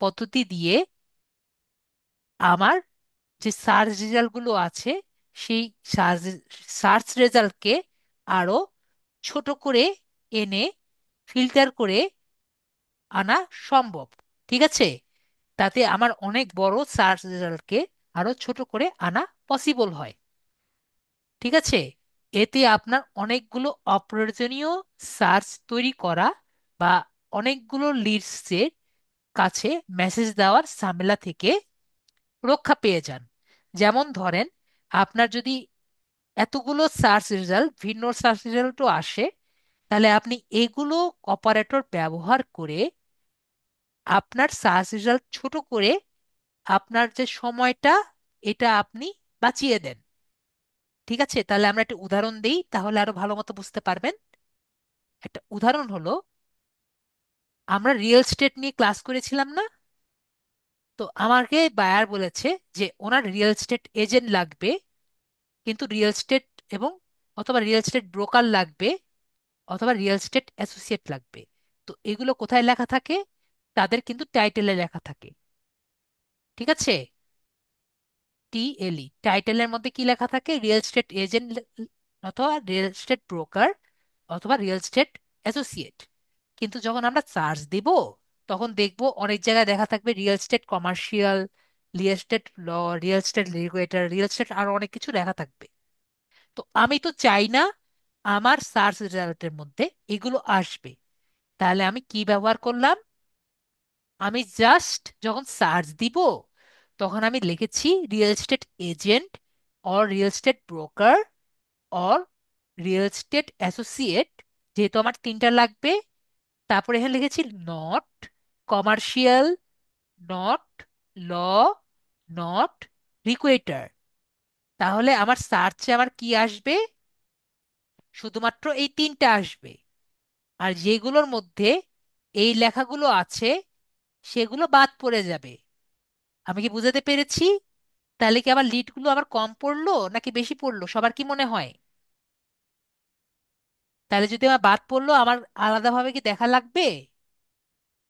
[SPEAKER 1] পদ্ধতি দিয়ে আমার যে সার্চ রেজাল্ট গুলো আছে, সেই সার্চ সার্চ রেজাল্টকে আরো ছোট করে এনে ফিল্টার করে আনা সম্ভব। ঠিক আছে? তাতে আমার অনেক বড় সার্চ রেজাল্টকে আরো ছোট করে আনা পসিবল হয়। ঠিক আছে? এতে আপনার অনেকগুলো অপ্রয়োজনীয় সার্চ তৈরি করা বা অনেকগুলো লিডসের কাছে মেসেজ দেওয়ার ঝামেলা থেকে রক্ষা পেয়ে যান। যেমন ধরেন, আপনার যদি এতগুলো সার্চ রেজাল্ট, ভিন্ন সার্চ রেজাল্টও আসে, তাহলে আপনি এগুলো অপারেটর ব্যবহার করে আপনার সার্চ রেজাল্ট ছোট করে আপনার যে সময়টা এটা আপনি বাঁচিয়ে দেন। ঠিক আছে, তাহলে আমরা একটা উদাহরণ দিই, তাহলে আরো ভালো মতো বুঝতে পারবেন। একটা উদাহরণ হলো, আমরা রিয়েল এস্টেট নিয়ে ক্লাস করেছিলাম না? তো আমাকে বায়ার বলেছে যে ওনার রিয়েল এস্টেট এজেন্ট লাগবে, কিন্তু রিয়েল এস্টেট এবং অথবা রিয়েল এস্টেট ব্রোকার লাগবে, অথবা রিয়েল এস্টেট অ্যাসোসিয়েট লাগবে। তো এগুলো কোথায় লেখা থাকে? তাদের কিন্তু টাইটেলে লেখা থাকে। ঠিক আছে, টিএলই টাইটেলের মধ্যে কি লেখা থাকে? রিয়েল এস্টেট এজেন্ট অথবা রিয়েল এস্টেট ব্রোকার অথবা রিয়েল এস্টেট অ্যাসোসিয়েট। কিন্তু যখন আমরা সার্চ দিব, তখন দেখবো অনেক জায়গায় দেখা থাকবে real estate commercial, real estate law, real estate regulator, real estate আরো অনেক কিছু লেখা থাকবে। তো আমি তো চাই না আমার সার্চ রেজাল্টের মধ্যে এগুলো আসবে। তাহলে আমি কি ব্যবহার করলাম? আমি জাস্ট যখন সার্চ দিব, তখন আমি লিখেছি real estate agent, or real estate broker, or real estate associate, যেহেতু আমার তিনটা লাগবে। তারপরে এখানে লিখেছি not commercial, not law, not recruiter. তাহলে আমার সার্চে আমার কি আসবে? শুধুমাত্র এই তিনটা আসবে। আর যেগুলোর মধ্যে এই লেখাগুলো আছে সেগুলো বাদ পড়ে যাবে। আমি কি বুঝাতে পেরেছি? তাহলে কি আমার লিডগুলো আবার কম পড়লো নাকি বেশি পড়লো, সবার কি মনে হয়? তাহলে যদি আমার বাদ পড়লো, আমার আলাদাভাবে কি দেখা লাগবে?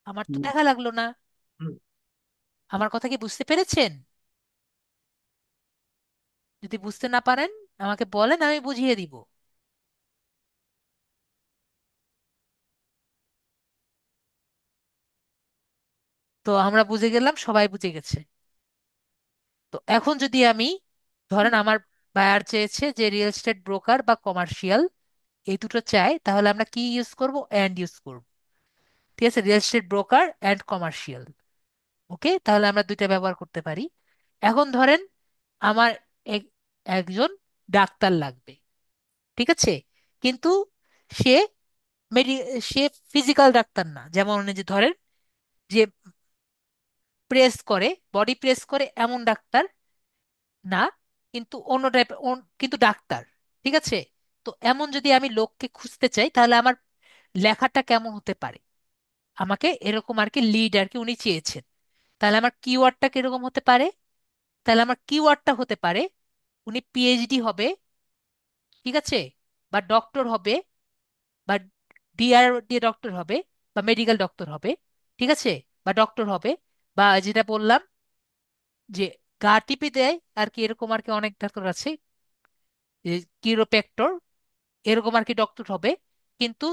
[SPEAKER 1] আমার তো
[SPEAKER 2] হুম,
[SPEAKER 1] দেখা লাগলো না।
[SPEAKER 2] হুম।
[SPEAKER 1] আমার কথা কি বুঝতে পেরেছেন? যদি বুঝতে না পারেন আমাকে বলেন, আমি বুঝিয়ে দিব। তো আমরা বুঝে গেলাম, সবাই বুঝে গেছে। তো এখন যদি আমি, ধরেন আমার বায়ার চেয়েছে যে রিয়েল এস্টেট ব্রোকার বা কমার্শিয়াল এই দুটো চাই, তাহলে আমরা কি ইউজ করব? অ্যান্ড ইউজ করব। ঠিক আছে, real estate broker and commercial. Okay, তাহলে আমরা দুইটা ব্যবহার করতে পারি। এখন ধরেন আমার এক- একজন ডাক্তার লাগবে। ঠিক আছে, কিন্তু সে মেডি সে ফিজিক্যাল ডাক্তার না, যেমন এই যে ধরেন যে প্রেস করে, বডি প্রেস করে এমন ডাক্তার না, কিন্তু অন্য টাইপের, কিন্তু ডাক্তার। ঠিক আছে, তো এমন যদি আমি লোককে খুঁজতে চাই, তাহলে আমার লেখাটা কেমন হতে পারে? আমাকে এরকম আর কি লিড আর কি উনি চেয়েছেন। তাহলে আমার কিওয়ার্ডটা কিরকম হতে পারে? তাহলে আমার কিওয়ার্ডটা হতে পারে উনি পিএইচডি হবে, ঠিক আছে, বা ডক্টর হবে, বা ডিআর দিয়ে ডক্টর হবে, বা মেডিকেল ডক্টর হবে। ঠিক আছে, বা ডক্টর হবে, বা যেটা বললাম যে গা টিপে দেয় আর কি, এরকম আর কি অনেক ডাক্তার আছে, কিরোপ্যাক্টর, এরকম আর কি ডক্টর হবে। কিন্তু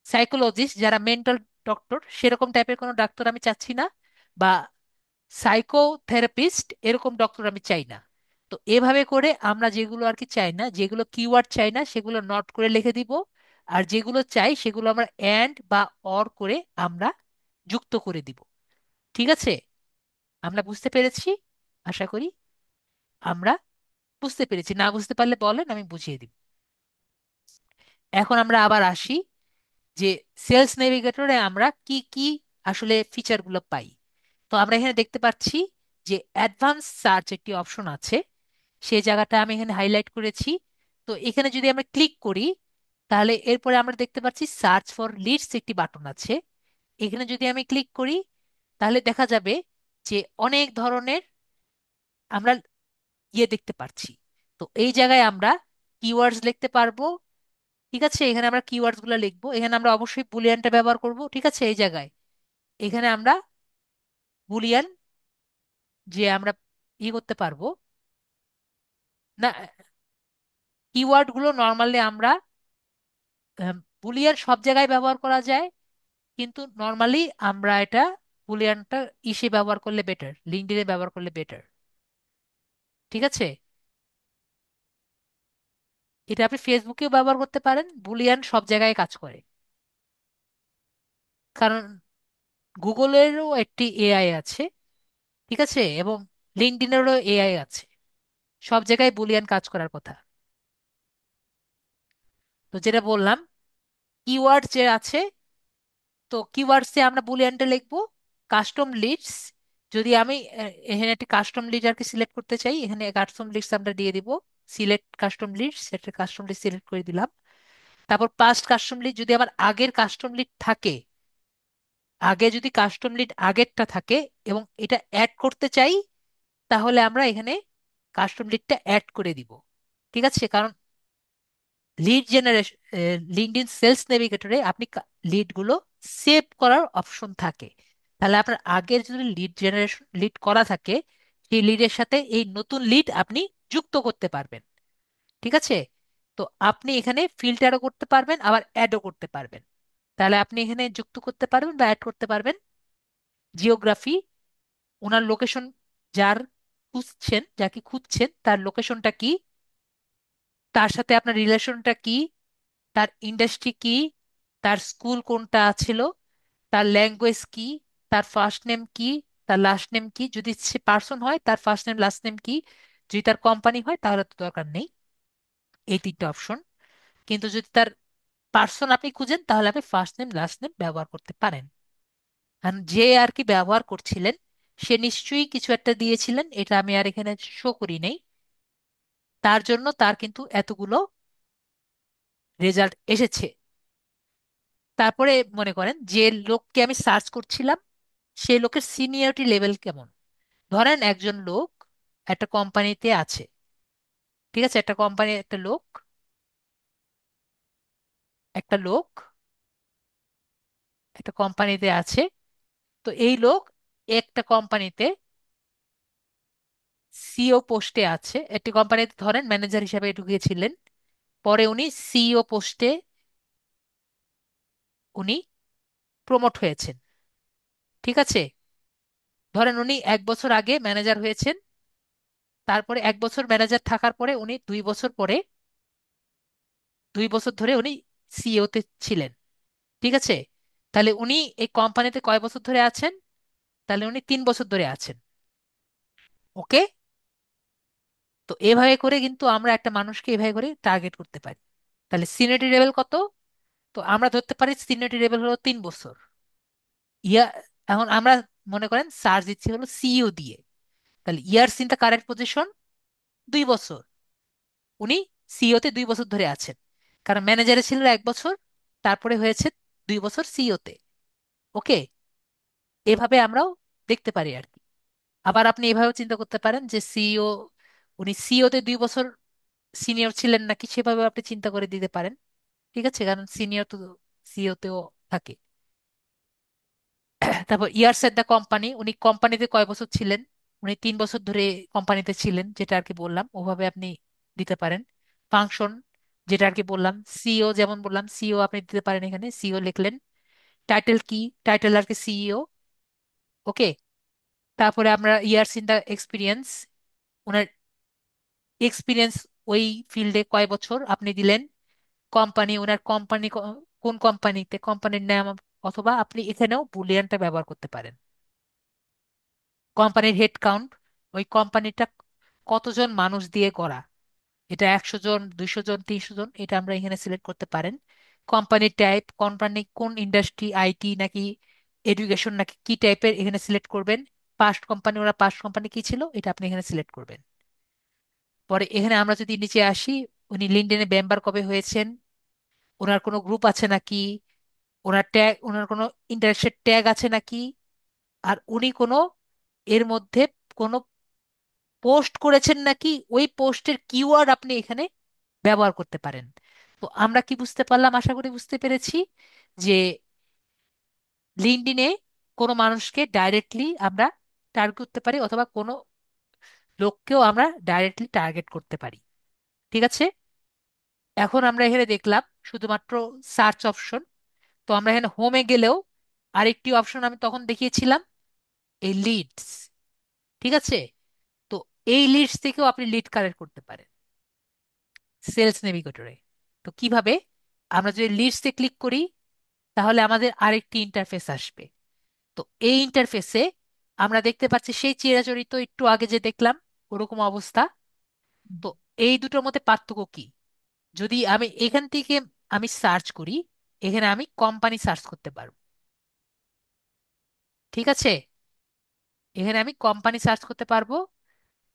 [SPEAKER 1] সাইকোলজিস্ট যারা মেন্টাল ডক্টর, সেরকম টাইপের কোনো ডাক্তার আমি চাচ্ছি না, বা সাইকোথেরাপিস্ট এরকম ডক্টর আমি চাই না। তো এভাবে করে আমরা যেগুলো আর কি চাই না, যেগুলো কিওয়ার্ড চাই না, সেগুলো নট করে লিখে দিব। আর যেগুলো চাই সেগুলো আমরা অ্যান্ড বা অর করে আমরা যুক্ত করে দিব। ঠিক আছে, আমরা বুঝতে পেরেছি? আশা করি আমরা বুঝতে পেরেছি। না বুঝতে পারলে বলেন, আমি বুঝিয়ে দিব। এখন আমরা আবার আসি যে সেলস নেভিগেটরে আমরা কি কি আসলে ফিচারগুলো পাই। তো আমরা এখানে দেখতে পাচ্ছি যে অ্যাডভান্স সার্চ একটি অপশন আছে, সেই জায়গাটা আমি এখানে হাইলাইট করেছি। তো এখানে যদি আমরা ক্লিক করি, তাহলে এরপরে আমরা দেখতে পাচ্ছি সার্চ ফর লিডস একটি বাটন আছে। এখানে যদি আমি ক্লিক করি, তাহলে দেখা যাবে যে অনেক ধরনের আমরা দেখতে পাচ্ছি। তো এই জায়গায় আমরা কিওয়ার্ডস লিখতে পারবো। ঠিক আছে, এখানে আমরা কিওয়ার্ডস গুলো লিখবো, এখানে আমরা অবশ্যই বুলিয়ানটা ব্যবহার করব। ঠিক আছে, এই জায়গায় এখানে আমরা বুলিয়ান যে আমরা করতে পারবো না, কিওয়ার্ড গুলো নর্মালি আমরা বুলিয়ান সব জায়গায় ব্যবহার করা যায়, কিন্তু নর্মালি আমরা এটা বুলিয়ানটা ব্যবহার করলে বেটার, লিঙ্কডইনে ব্যবহার করলে বেটার। ঠিক আছে, এটা আপনি ফেসবুকেও ব্যবহার করতে পারেন, বুলিয়ান সব জায়গায় কাজ করে। কারণ গুগলেরও একটি এআই আছে, ঠিক আছে, এবং লিঙ্কডইনেরও এআই আছে, সব জায়গায় বুলিয়ান কাজ করার কথা। তো যেটা বললাম, কিওয়ার্ড যে আছে তো কিওয়ার্ডসে আমরা বুলিয়ানটা লিখবো কাস্টম লিডস। যদি আমি এখানে একটি কাস্টম লিড আর কি সিলেক্ট করতে চাই, এখানে কাস্টম লিডস আমরা দিয়ে দিব। সিলেক্ট কাস্টম লিডস, একটা কাস্টম লিড সিলেক্ট করে দিলাম। তারপর পাস্ট কাস্টম লিড, যদি আমার আগের কাস্টম লিড থাকে, আগে যদি কাস্টম লিড আগেরটা থাকে এবং এটা অ্যাড করতে চাই, তাহলে আমরা এখানে কাস্টম লিডটা অ্যাড করে দিব। ঠিক আছে, কারণ লিড জেনারেশন, লিঙ্কডইন সেলস নেভিগেটরে আপনি লিড গুলো সেভ করার অপশন থাকে। তাহলে আপনার আগের যদি লিড জেনারেশন লিড করা থাকে, সেই লিডের সাথে এই নতুন লিড আপনি যুক্ত করতে পারবেন। ঠিক আছে, তো আপনি এখানে ফিল্টারও করতে পারবেন, আবার অ্যাডও করতে পারবেন। তাহলে আপনি এখানে যুক্ত করতে পারবেন বা অ্যাড করতে পারবেন জিওগ্রাফি, ওনার লোকেশন, যার খুঁজছেন, যাকে খুঁজছেন তার লোকেশনটা কি, তার সাথে আপনার রিলেশনটা কি, তার ইন্ডাস্ট্রি কি, তার স্কুল কোনটা ছিল, তার ল্যাঙ্গুয়েজ কি, তার ফার্স্ট নেম কি, তার লাস্ট নেম কি, যদি সে পার্সন হয় তার ফার্স্ট নেম লাস্ট নেম কি, যদি তার কোম্পানি হয় তাহলে তো দরকার নেই, এই তিনটে অপশন। কিন্তু যদি তার পার্সন আপনি খুঁজেন তাহলে আপনি ফার্স্ট নেম লাস্ট নেম ব্যবহার করতে পারেন। আর যে আর কি ব্যবহার করছিলেন সে নিশ্চয়ই কিছু একটা দিয়েছিলেন, এটা আমি আর এখানে শো করি নাই, তার জন্য তার কিন্তু এতগুলো রেজাল্ট এসেছে। তারপরে মনে করেন যে লোককে আমি সার্চ করছিলাম সেই লোকের সিনিয়রিটি লেভেল কেমন। ধরেন একজন লোক একটা কোম্পানিতে আছে, ঠিক আছে, একটা কোম্পানি, একটা লোক একটা কোম্পানিতে আছে। তো এই লোক একটা কোম্পানিতে সিও পোস্টে আছে, একটি কোম্পানিতে ধরেন ম্যানেজার হিসেবে ঢুকেছিলেন, পরে উনি সিইও পোস্টে উনি প্রমোট হয়েছেন। ঠিক আছে, ধরেন উনি 1 বছর আগে ম্যানেজার হয়েছেন, তারপরে 1 বছর ম্যানেজার থাকার পরে উনি 2 বছর পরে, 2 বছর ধরে উনি সিইও তে ছিলেন। ঠিক আছে, তাহলে উনি এই কোম্পানিতে কয় বছর ধরে আছেন? তাহলে উনি 3 বছর ধরে আছেন। ওকে, তো এভাবে করে কিন্তু আমরা একটা মানুষকে এভাবে করে টার্গেট করতে পারি। তাহলে সিনিয়রিটি লেভেল কত? তো আমরা ধরতে পারি সিনিয়রিটি লেভেল হলো 3 বছর। ইয়া, এখন আমরা মনে করেন সার্চ দিচ্ছি হলো সিইও দিয়ে, তাহলে years in the current position 2 বছর। উনি সিইও তে 2 বছর ধরে আছেন, কারণ ম্যানেজারে ছিল 1 বছর, তারপরে হয়েছে 2 বছর সিইও তে। ওকে, এভাবে আমরাও দেখতে পারি আর কি। আবার আপনি এভাবেও চিন্তা করতে পারেন যে সিইও, উনি সিইও তে 2 বছর সিনিয়র ছিলেন নাকি, সেভাবে আপনি চিন্তা করে দিতে পারেন। ঠিক আছে, কারণ সিনিয়র তো সিইও তেও থাকে। তারপর ইয়ার্স এট দ্য কোম্পানি, উনি কোম্পানিতে কয় বছর ছিলেন? উনি 3 বছর ধরে কোম্পানিতে ছিলেন, যেটা আর কি বললাম, ওভাবে আপনি দিতে পারেন। ফাংশন, যেটা আর কি বললাম, সিইও, যেমন বললাম সিইও আপনি দিতে পারেন, এখানে সিইও লিখলেন। টাইটেল কি? টাইটেল আর কি সিইও। ওকে, তারপরে আমরা years in the experience, owner experience ওই ফিল্ডে কয় বছর আপনি দিলেন। কোম্পানি, ওনার কোম্পানি কোন কোম্পানিতে, কোম্পানির নাম, অথবা আপনি এখানেও বুলিয়ানটা ব্যবহার করতে পারেন। কোম্পানির হেড কাউন্ট, ওই কোম্পানিটা কতজন মানুষ দিয়ে করা, এটা 100 জন, 200 জন, 300 জন, এটা আমরা এখানে সিলেক্ট করতে পারেন। কোম্পানির টাইপ, কোম্পানি কোন ইন্ডাস্ট্রি, আইটি নাকি এডুকেশন নাকি কি টাইপের, এখানে সিলেক্ট করবেন। পাস্ট কোম্পানি, ওরা পাস্ট কোম্পানি কি ছিল এটা আপনি এখানে সিলেক্ট করবেন। পরে এখানে আমরা যদি নিচে আসি, উনি লিঙ্কডইনে মেম্বার কবে হয়েছেন, ওনার কোনো গ্রুপ আছে নাকি, ওনার ট্যাগ, ওনার কোনো ইন্টারেস্টেড ট্যাগ আছে নাকি, আর উনি কোনো এর মধ্যে কোনো পোস্ট করেছেন নাকি, ওই পোস্টের কিওয়ার্ড আপনি এখানে ব্যবহার করতে পারেন। তো আমরা কি বুঝতে পারলাম? আশা করি বুঝতে পেরেছি যে লিঙ্কডইনে কোনো মানুষকে ডাইরেক্টলি আমরা টার্গেট করতে পারি, অথবা কোনো লোককেও আমরা ডাইরেক্টলি টার্গেট করতে পারি। ঠিক আছে, এখন আমরা এখানে দেখলাম শুধুমাত্র সার্চ অপশন। তো আমরা এখানে হোমে গেলেও আরেকটি অপশন আমি তখন দেখিয়েছিলাম, এই লিডস। ঠিক আছে, তো এই লিডস থেকেও আপনি লিড কালেক্ট করতে পারেন সেলস নেভিগেটরে। তো কিভাবে? আমরা যদি লিডসে ক্লিক করি তাহলে আমাদের আরেকটি ইন্টারফেস আসবে। তো এই ইন্টারফেসে আমরা দেখতে পাচ্ছি সেই চিরাচরিত একটু আগে যে দেখলাম ওরকম অবস্থা। তো এই দুটোর মধ্যে পার্থক্য কি? যদি আমি এখান থেকে আমি সার্চ করি, এখানে আমি কোম্পানি সার্চ করতে পারবো। ঠিক আছে, এখানে আমি কোম্পানি সার্চ করতে পারবো।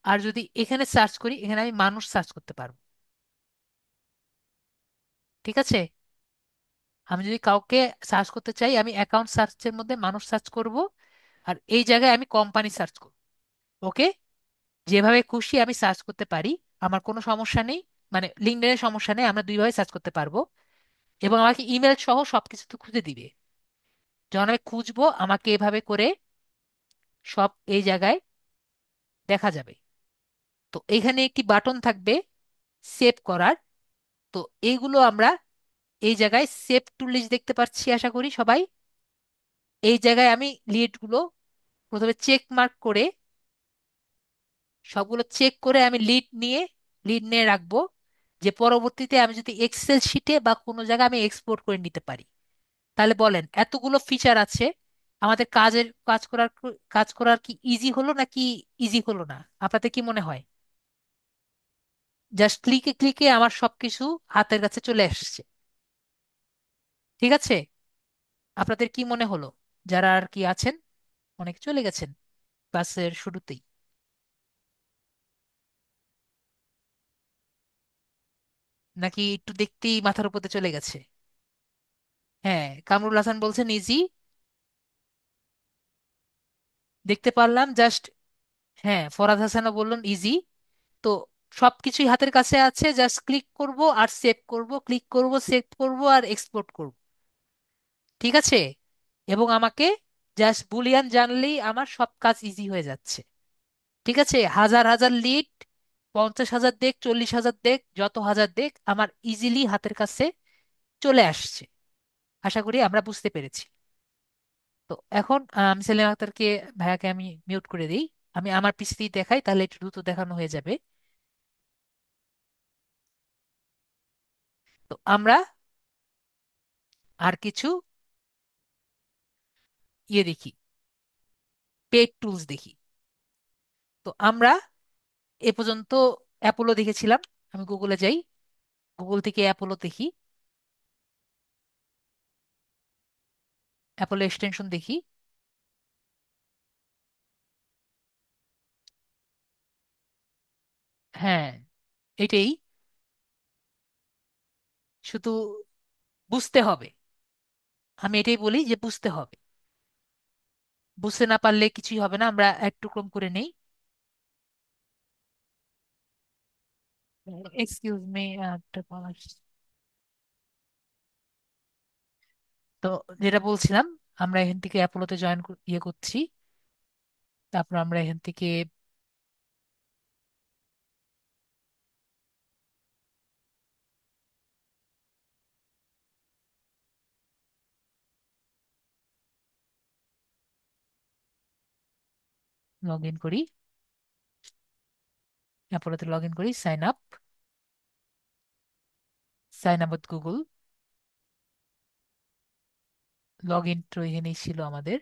[SPEAKER 1] আর যদি এখানে সার্চ করি, এখানে আমি মানুষ সার্চ করতে পারবো। ঠিক আছে, আমি যদি কাউকে সার্চ করতে চাই, আমি অ্যাকাউন্ট সার্চের মধ্যে মানুষ সার্চ করব, আর এই জায়গায় আমি কোম্পানি সার্চ করব। ওকে, যেভাবে খুশি আমি সার্চ করতে পারি, আমার কোনো সমস্যা নেই। মানে লিঙ্কডইনের সমস্যা নেই, আমরা দুইভাবে সার্চ করতে পারবো। এবং আমাকে ইমেল সহ সবকিছু তো খুঁজে দিবে। যখন আমি খুঁজবো, আমাকে এভাবে করে সব এই জায়গায় দেখা যাবে। তো এখানে একটি বাটন থাকবে সেভ করার। তো এইগুলো আমরা এই জায়গায় সেভ টু লিস্ট দেখতে পাচ্ছি আশা করি সবাই। এই জায়গায় আমি লিডগুলো প্রথমে চেক মার্ক করে, সবগুলো চেক করে আমি লিড নিয়ে রাখবো, যে পরবর্তীতে আমি যদি এক্সেল শিটে বা কোনো জায়গায় আমি এক্সপোর্ট করে নিতে পারি। তাহলে বলেন, এতগুলো ফিচার আছে, আমাদের কাজ করার কি ইজি হলো নাকি ইজি হলো না? আপনাদের কি মনে হয়? জাস্ট ক্লিকে ক্লিকে আমার সবকিছু হাতের কাছে চলে আসছে। ঠিক আছে, আপনাদের কি মনে হলো? যারা আর কি আছেন, অনেকে চলে গেছেন ক্লাসের শুরুতেই, নাকি একটু দেখতেই মাথার উপরে চলে গেছে? হ্যাঁ, কামরুল হাসান বলছেন ইজি, দেখতে পারলাম জাস্ট। হ্যাঁ, ফরাদ হাসানও বললেন ইজি। তো সবকিছুই হাতের কাছে আছে, জাস্ট ক্লিক করব আর সেভ করব, ক্লিক করব সেভ করব আর এক্সপোর্ট করব। ঠিক আছে, এবং আমাকে জাস্ট বুলিয়ান জানলেই আমার সব কাজ ইজি হয়ে যাচ্ছে। ঠিক আছে, হাজার হাজার লিড, 50,000 দেখ, 40,000 দেখ, যত হাজার দেখ, আমার ইজিলি হাতের কাছে চলে আসছে। আশা করি আমরা বুঝতে পেরেছি। তো এখন আমি সেলিম আক্তারকে, ভাইয়াকে আমি মিউট করে দিই। আমি আমার পিসি দেখাই, তাহলে একটু দ্রুত দেখানো হয়ে যাবে। তো আমরা আর কিছু দেখি, পেড টুলস দেখি। তো আমরা এ পর্যন্ত অ্যাপোলো দেখেছিলাম। আমি গুগলে যাই, গুগল থেকে অ্যাপোলো দেখি, অ্যাপোলো এক্সটেনশন দেখি। হ্যাঁ, এটাই, শুধু বুঝতে হবে। আমি এটাই বলি যে বুঝতে হবে, বুঝতে না পারলে কিছুই হবে না। আমরা একটু ক্রম করে নেই। এক্সকিউজ মি, একটা call আসছে। তো যেটা বলছিলাম, আমরা এখান থেকে অ্যাপোলোতে ইয়ে করছি। তারপর আমরা এখান থেকে লগ ইন করি, অ্যাপোলোতে লগ ইন করি, sign up with Google. Log in তো এখানেই ছিল আমাদের।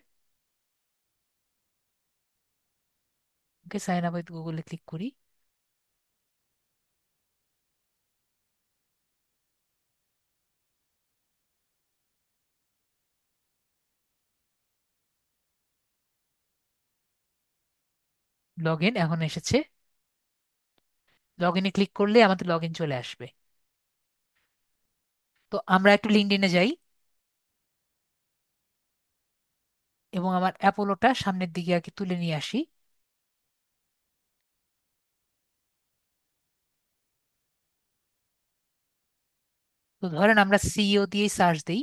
[SPEAKER 1] ওকে, সাইন আপ উইথ গুগলে ক্লিক করি। লগ ইন এখন এসেছে। লগ ইনে ক্লিক করলে আমাদের লগ ইন চলে আসবে। তো আমরা একটু লিঙ্কডইনে যাই, এবং আমার অ্যাপোলোটা সামনের দিকে আর কি তুলে নিয়ে আসি। তো ধরেন আমরা সিইও দিয়ে সার্চ দিই,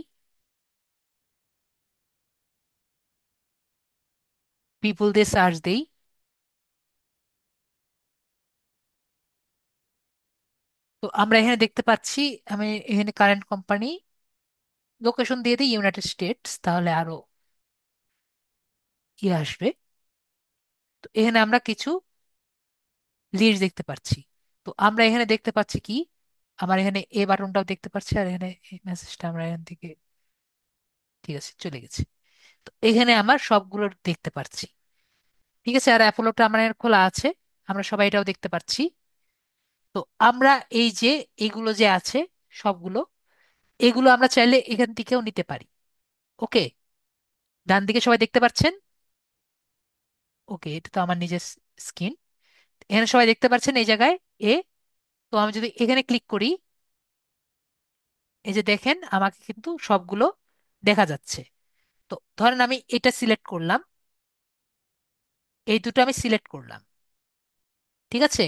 [SPEAKER 1] পিপল দিয়ে সার্চ দিই। তো আমরা এখানে দেখতে পাচ্ছি, আমি এখানে কারেন্ট কোম্পানি লোকেশন দিয়ে দিই ইউনাইটেড স্টেটস, তাহলে আরো ইয়ে আসবে। তো এখানে আমরা কিছু লিস্ট দেখতে পাচ্ছি। তো আমরা এখানে দেখতে পাচ্ছি কি, আমার এখানে এ বাটনটাও দেখতে পাচ্ছি, আর এখানে এই মেসেজটা আমরা এখান থেকে, ঠিক আছে চলে গেছে। তো এখানে আমার সবগুলো দেখতে পাচ্ছি। ঠিক আছে, আর অ্যাপোলোটা আমার এখানে খোলা আছে, আমরা সবাই এটাও দেখতে পাচ্ছি। তো আমরা এই যে এগুলো যে আছে সবগুলো, এগুলো আমরা চাইলে এখান থেকেও নিতে পারি। ওকে, ডান দিকে সবাই দেখতে পাচ্ছেন? ওকে, এটা তো আমার নিজের স্কিন। এখানে সবাই দেখতে পাচ্ছেন এই জায়গায় এ। তো আমি যদি এখানে ক্লিক করি, এই যে দেখেন আমাকে কিন্তু সবগুলো দেখা যাচ্ছে। তো ধরেন আমি এটা সিলেক্ট করলাম, এই দুটো আমি সিলেক্ট করলাম, ঠিক আছে।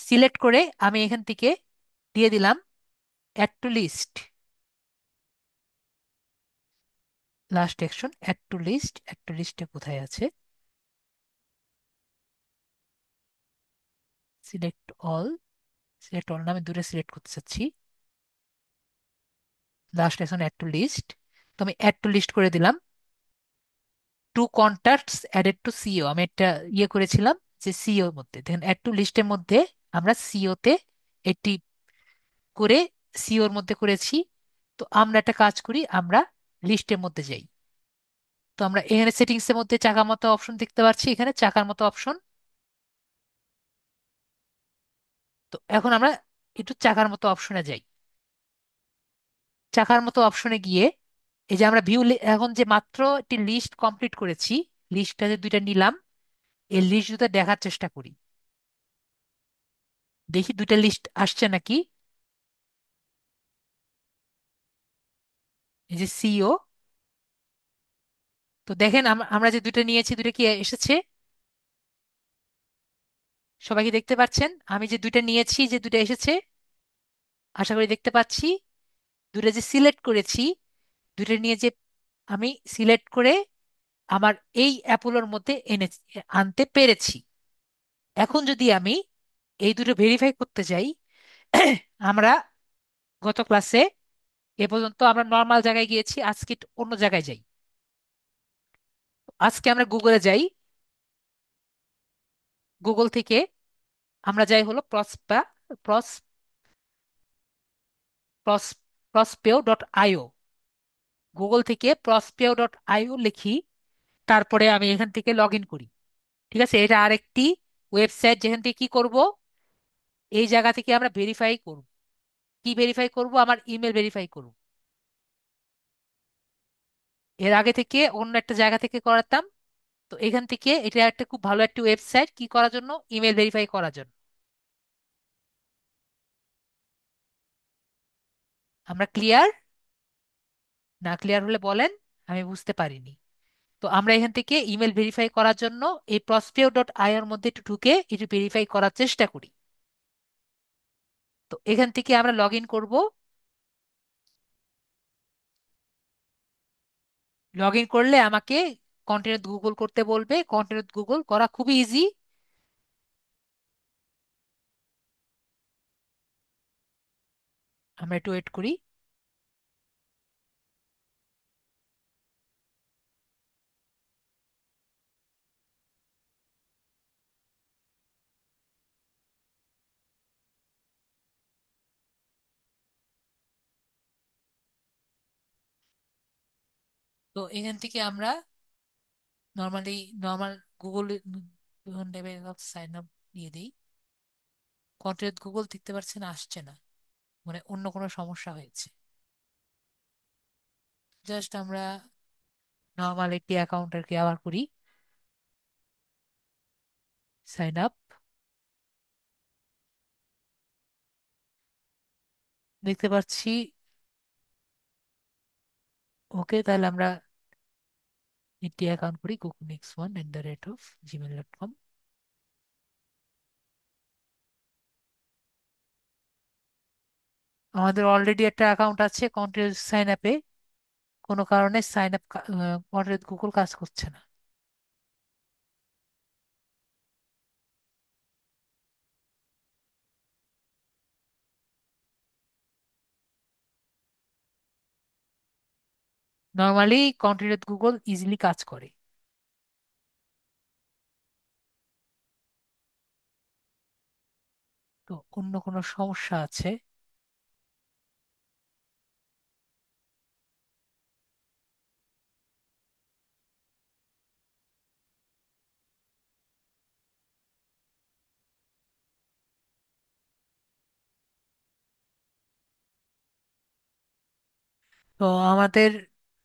[SPEAKER 1] সিলেক্ট করে আমি এখান থেকে দিয়ে দিলাম add to list. Last action add to list, add to লিস্টে কোথায় আছে? সিলেক্ট অল, সিলেক্ট অল আমি দূরে সিলেক্ট করতে চাচ্ছি। Last action add to list. তো আমি অ্যাড টু লিস্ট করে দিলাম। Two contacts added to CEO, আমি একটা ইয়ে করেছিলাম যে সিও এর মধ্যে, দেখেন অ্যাড টু লিস্টের মধ্যে আমরা সিও তে এটি করে সিওর মধ্যে করেছি। তো আমরা একটা কাজ করি, আমরা লিস্টের মধ্যে যাই। তো আমরা এখানে সেটিংস এর মধ্যে চাকার মতো অপশন দেখতে পাচ্ছি, এখানে চাকার মতো অপশন। তো এখন আমরা একটু চাকার মতো অপশনে যাই। চাকার মতো অপশনে গিয়ে এই যে আমরা ভিউ, এখন যে মাত্র একটি লিস্ট কমপ্লিট করেছি, লিস্টটা যে দুইটা নিলাম, এই লিস্ট দুটো দেখার চেষ্টা করি, দেখি দুইটা লিস্ট আসছে নাকি। এই যে সিও, তো দেখেন আমরা যে দুইটা নিয়েছি দুইটা কি এসেছে? সবাই কি দেখতে পাচ্ছেন আমি যে দুইটা নিয়েছি যে দুইটা এসেছে? আশা করি দেখতে পাচ্ছি। দুইটা যে সিলেক্ট করেছি, দুইটা নিয়ে যে আমি সিলেক্ট করে আমার এই অ্যাপোলোর মধ্যে এনে আনতে পেরেছি। এখন যদি আমি এই দুটো ভেরিফাই করতে যাই, আমরা গত ক্লাসে এ পর্যন্ত আমরা নর্মাল জায়গায় গিয়েছি, আজকে একটু অন্য জায়গায় যাই। আজকে আমরা গুগলে যাই, গুগল থেকে আমরা যাই হলো প্রস প্রস প্রসপেও ডট আইও। গুগল থেকে প্রসপেও ডট আইও লিখি, তারপরে আমি এখান থেকে লগ ইন করি। ঠিক আছে, এটা আরেকটি ওয়েবসাইট যেখান থেকে কি করব, এই জায়গা থেকে আমরা ভেরিফাই করব। কি ভেরিফাই করব? আমার ইমেল ভেরিফাই করব। এর আগে থেকে অন্য একটা জায়গা থেকে করাতাম। তো এখান থেকে এটা একটা খুব ভালো একটা ওয়েবসাইট কি করার জন্য, ইমেল ভেরিফাই করার জন্য। আমরা ক্লিয়ার? না ক্লিয়ার হলে বলেন, আমি বুঝতে পারিনি। তো আমরা এখান থেকে ইমেল ভেরিফাই করার জন্য এই প্রসপেও ডট আই এর মধ্যে একটু ঢুকে একটু ভেরিফাই করার চেষ্টা করি। তো এখান থেকে আমরা লগ ইন করবো। লগ ইন করলে আমাকে কন্টিনিউ গুগল করতে বলবে। কন্টিনিউ গুগল করা খুবই ইজি। আমরা একটু ওয়েট করি। তো এখান থেকে আমরা normally normal Google sign up দিয়ে দিই। কন্টিনিউ গুগল দেখতে পাচ্ছেন আসছে না, মানে অন্য কোনো সমস্যা হয়েছে। জাস্ট আমরা নর্মাল একটি অ্যাকাউন্ট আর কি আবার করি, সাইন আপ। দেখতে পাচ্ছি। ওকে, তাহলে আমরা একটি অ্যাকাউন্ট করি, kukunix1@gmail.com। আমাদের অলরেডি একটা অ্যাকাউন্ট আছে কন্টিনিউ সাইন আপে, কোনো কারণে সাইন আপ কন্টিনিউ গুগল কাজ করছে না। নর্মালি কন্টিনিউ গুগল ইজিলি কাজ করে। তো অন্য কোনো সমস্যা আছে? তো আমাদের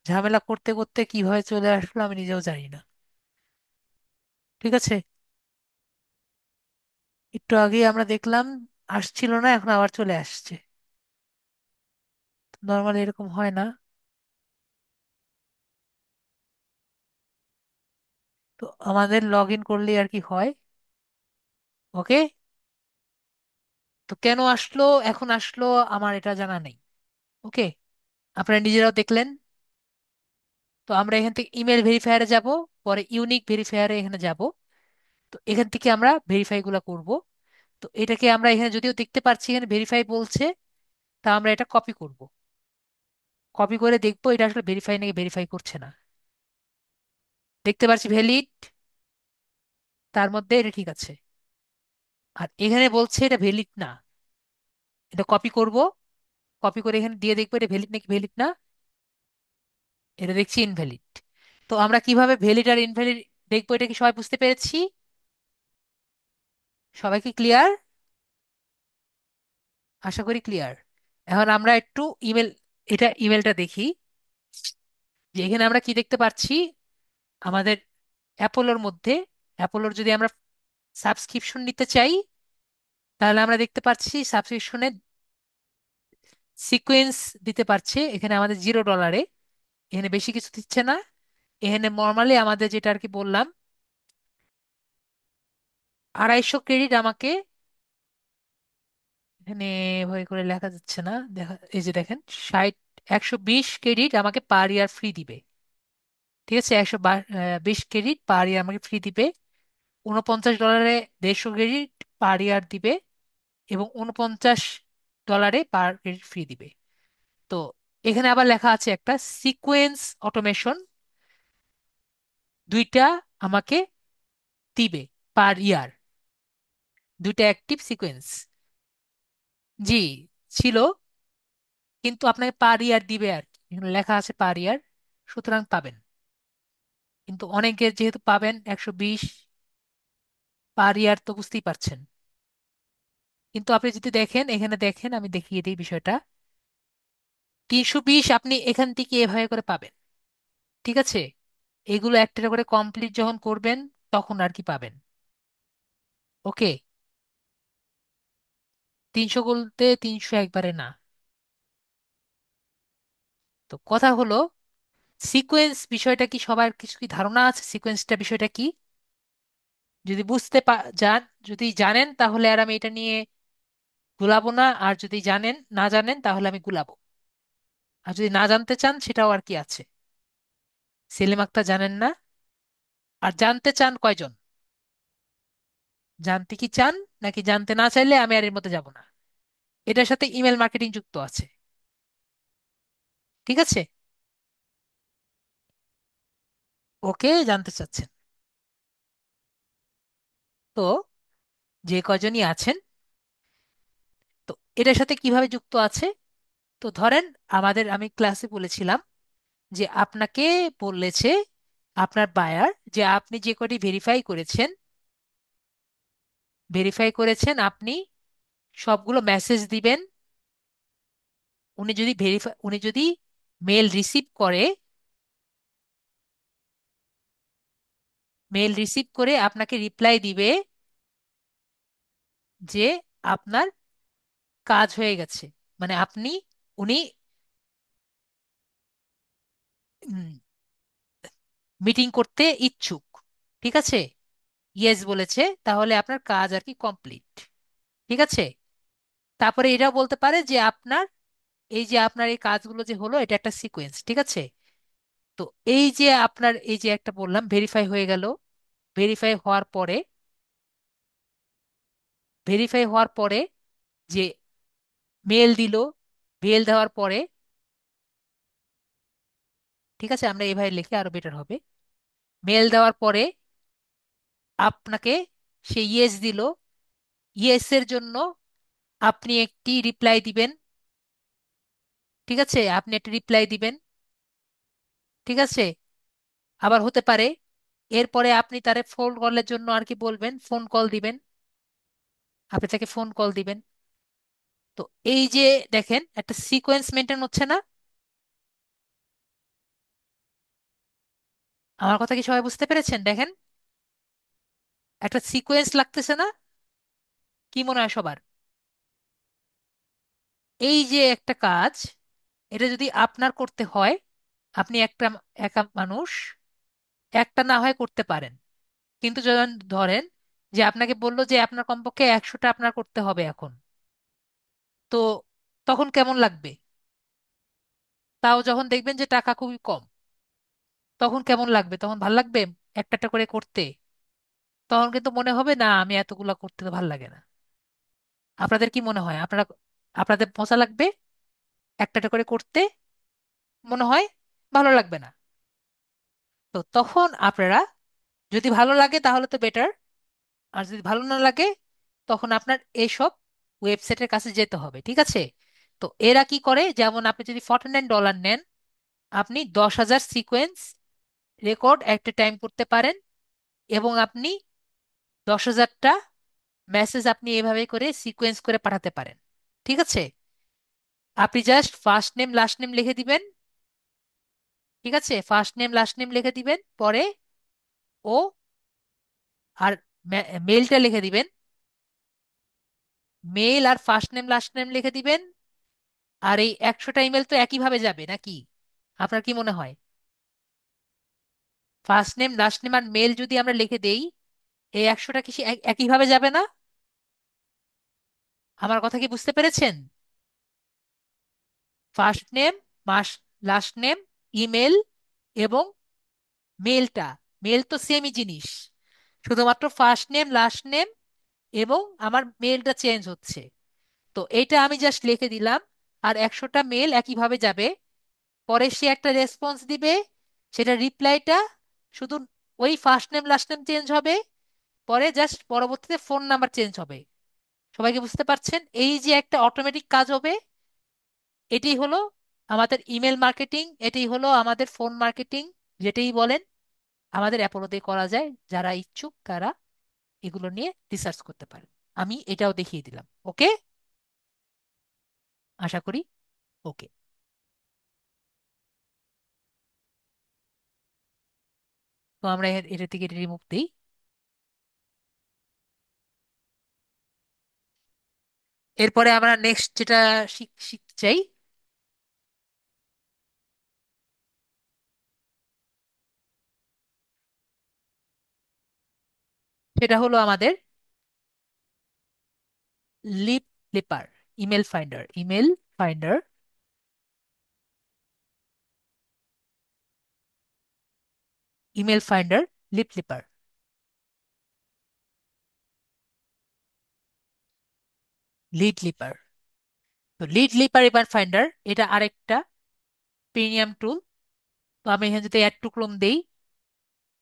[SPEAKER 1] ঝামেলা করতে করতে কিভাবে চলে আসলো আমি নিজেও জানি না। ঠিক আছে, একটু আগে আমরা দেখলাম আসছিল না, এখন আবার চলে আসছে। নর্মালি এরকম হয় না। তো আমাদের লগ ইন করলে আর কি হয়। ওকে, তো কেন আসলো, এখন আসলো, আমার এটা জানা নেই। ওকে, আপনারা নিজেরাও দেখলেন। তো আমরা এখান থেকে ইমেল ভেরিফায়ারে যাব, পরে ইউনিক ভেরিফায়ারে এখানে যাব। তো এখান থেকে আমরা ভেরিফাই গুলা করব। তো এটাকে আমরা এখানে যদিও দেখতে পাচ্ছি এখানে ভেরিফাই বলছে, তা আমরা এটা কপি করব। কপি করে দেখবো এটা আসলে ভেরিফাই নাকি ভেরিফাই করছে না। দেখতে পাচ্ছি ভ্যালিড, তার মধ্যে এটা ঠিক আছে। আর এখানে বলছে এটা ভ্যালিড না। এটা কপি করব, কপি করে এখানে দিয়ে দেখবো এটা ভ্যালিড নাকি ভ্যালিড না। এটা দেখছি ইনভ্যালিড। তো আমরা কিভাবে ভ্যালিড আর ইনভ্যালিড দেখবো, এটা কি সবাই বুঝতে পেরেছি? সবাই কি ক্লিয়ার? আশা করি ক্লিয়ার। এখন আমরা একটু ইমেল, এটা ইমেলটা দেখি, যে এখানে আমরা কি দেখতে পাচ্ছি। আমাদের অ্যাপোলোর মধ্যে, অ্যাপোলোর যদি আমরা সাবস্ক্রিপশন নিতে চাই, তাহলে আমরা দেখতে পাচ্ছি সাবস্ক্রিপশনে সিকোয়েন্স দিতে পারছে এখানে আমাদের $0। এখানে বেশি কিছু দিচ্ছে না। এখানে নর্মালি আমাদের যেটা আর কি বললাম, 250 ক্রেডিট আমাকে, এখানে ভয় করে লেখা যাচ্ছে না, দেখা এই যে দেখেন, 120 ক্রেডিট আমাকে পার ইয়ার ফ্রি দিবে। ঠিক আছে, 120 ক্রেডিট পার ইয়ার আমাকে ফ্রি দিবে। $49 150 ক্রেডিট পার ইয়ার দিবে, এবং $49 পার ক্রেডিট ফ্রি দিবে। তো এখানে আবার লেখা আছে একটা সিকোয়েন্স অটোমেশন, দুইটা আমাকে দিবে পার ইয়ার, দুইটা অ্যাক্টিভ সিকোয়েন্স। জি, ছিল, কিন্তু আপনাকে পার ইয়ার দিবে আর কি। এখানে লেখা আছে পার ইয়ার, সুতরাং পাবেন। কিন্তু অনেকের যেহেতু পাবেন 120 পার ইয়ার, তো বুঝতেই পারছেন। কিন্তু আপনি যদি দেখেন, এখানে দেখেন, আমি দেখিয়ে দিই বিষয়টা। 320 আপনি এখান থেকে এভাবে করে পাবেন। ঠিক আছে, এগুলো একটা করে কমপ্লিট যখন করবেন, তখন আর কি পাবেন। ওকে, 300 বলতে 300 একবারে না। তো কথা হলো, সিকোয়েন্স বিষয়টা কি সবার কিছু কি ধারণা আছে, সিকোয়েন্সটা বিষয়টা কি? যদি বুঝতে যান, যদি জানেন তাহলে আর আমি এটা নিয়ে গুলাবো না, আর যদি না জানেন তাহলে আমি গুলাবো। আর যদি না জানতে চান সেটাও আর কি আছে। সেলিম আক্তার জানেন না? আর জানতে চান কয়জন? জানতে কি চান, নাকি জানতে না চাইলে আমি আর এর মধ্যে যাব না? এটার সাথে ইমেল মার্কেটিং যুক্ত আছে। ঠিক আছে, ওকে, জানতে চাচ্ছেন। তো যে কয়জনই আছেন, তো এটার সাথে কিভাবে যুক্ত আছে? তো ধরেন, আমি ক্লাসে বলেছিলাম যে আপনাকে বলেছে আপনার বায়ার, যে আপনি যে কটি ভেরিফাই করেছেন আপনি সবগুলো মেসেজ দিবেন। উনি যদি মেল রিসিভ করে আপনাকে রিপ্লাই দিবে যে আপনার কাজ হয়ে গেছে, মানে উনি মিটিং করতে ইচ্ছুক। ঠিক আছে, ইয়েস বলেছে, তাহলে আপনার কাজ আর কি কমপ্লিট। ঠিক আছে, তারপরে এটাও বলতে পারে যে আপনার এই কাজগুলো যে হলো, এটা একটা সিকোয়েন্স। ঠিক আছে, তো এই যে একটা বললাম ভেরিফাই হয়ে গেল, ভেরিফাই হওয়ার পরে ভেরিফাই হওয়ার পরে যে মেল দিল, মেল দেওয়ার পরে, ঠিক আছে, আমরা এভাবে লিখে আরো বেটার হবে। মেল দেওয়ার পরে আপনাকে সে ইয়েস দিল, ইয়েস এর জন্য আপনি একটি রিপ্লাই দিবেন। ঠিক আছে, আপনি একটা রিপ্লাই দিবেন। ঠিক আছে, আবার হতে পারে এরপরে আপনি তারে ফোন কলের জন্য আর কি বলবেন, ফোন কল দিবেন, আপনি তাকে ফোন কল দিবেন। তো এই যে দেখেন, একটা সিকোয়েন্স মেনটেন হচ্ছে না? আমার কথা কি সবাই বুঝতে পেরেছেন? দেখেন, একটা সিকোয়েন্স লাগতেছে না? কি মনে হয় সবার? এই যে একটা কাজ, এটা যদি আপনার করতে হয়, আপনি একটা একা মানুষ, একটা না হয় করতে পারেন। কিন্তু যখন ধরেন যে আপনাকে বললো যে আপনার কমপক্ষে 100টা আপনার করতে হবে এখন, তো তখন কেমন লাগবে? তাও যখন দেখবেন যে টাকা খুবই কম, তখন কেমন লাগবে? তখন ভাল লাগবে একটা একটা করে করতে? তখন কিন্তু মনে হবে না আমি এতগুলা করতে তো ভাল লাগে না। আপনাদের কি মনে হয়? আপনাদের মজা লাগবে একটা একটা করে করতে? মনে হয় ভালো লাগবে না। তো তখন আপনারা, যদি ভালো লাগে তাহলে তো বেটার, আর যদি ভালো না লাগে তখন আপনার এইসব ওয়েবসাইটের কাছে যেতে হবে, ঠিক আছে? তো এরা কি করে, যেমন আপনি যদি $49 নেন, আপনি 10,000 সিকোয়েন্স রেকর্ড একটা টাইম করতে পারেন, এবং আপনি 10,000টা মেসেজ আপনি এভাবে করে সিকোয়েন্স করে পাঠাতে পারেন। ঠিক আছে? আপনি just first name last name লিখে দিবেন। ঠিক আছে, ফার্স্ট নেম লাস্ট নেম লিখে দিবেন, পরে ও, আর মেলটা লিখে দিবেন, মেল আর ফার্স্ট নেম লাস্ট নেম লিখে দিবেন। আর এই 100টা ইমেল তো একইভাবে যাবে নাকি? আপনার কি মনে হয়? ফার্স্ট নেম লাস্ট নেম আর মেল যদি আমরা লিখে দেই, এই 100টা কি একইভাবে যাবে না? আমার কথা কি বুঝতে পেরেছেন? ফার্স্ট নেম, মাস লাস্ট নেম, ইমেল এবং মেলটা, মেল তো সেমই জিনিস, শুধুমাত্র ফার্স্ট নেম লাস্ট নেম এবং আমার মেলটা চেঞ্জ হচ্ছে। তো এইটা আমি জাস্ট লিখে দিলাম, আর 100টা মেল একইভাবে যাবে। পরে সে একটা রেসপন্স দিবে, সেটা রিপ্লাইটা শুধু ওই first name last name change হবে, পরে জাস্ট পরবর্তীতে ফোন নাম্বার চেঞ্জ হবে। সবাইকে বুঝতে পারছেন? এই যে একটা অটোমেটিক কাজ হবে, এটি হলো আমাদের ইমেল মার্কেটিং, এটি হলো আমাদের ফোন মার্কেটিং, যেটাই বলেন আমাদের অ্যাপোলোতে করা যায়। যারা ইচ্ছুক তারা এগুলো নিয়ে রিসার্চ করতে পারেন। আমি এটাও দেখিয়ে দিলাম। ওকে? আশা করি ওকে। তো আমরা এটা থেকে রিমুভ দিই। এরপরে আমরা নেক্সট যেটা শিখতে চাই, সেটা হলো আমাদের lead leaper, email finder, email finder, email finder, lead leaper, lead leaper. তো লিড লিপার এবার ফাইন্ডার, এটা আরেকটা প্রিমিয়াম টুল। তো আমি এখানে যদি অ্যাড টু ক্রোম দেই,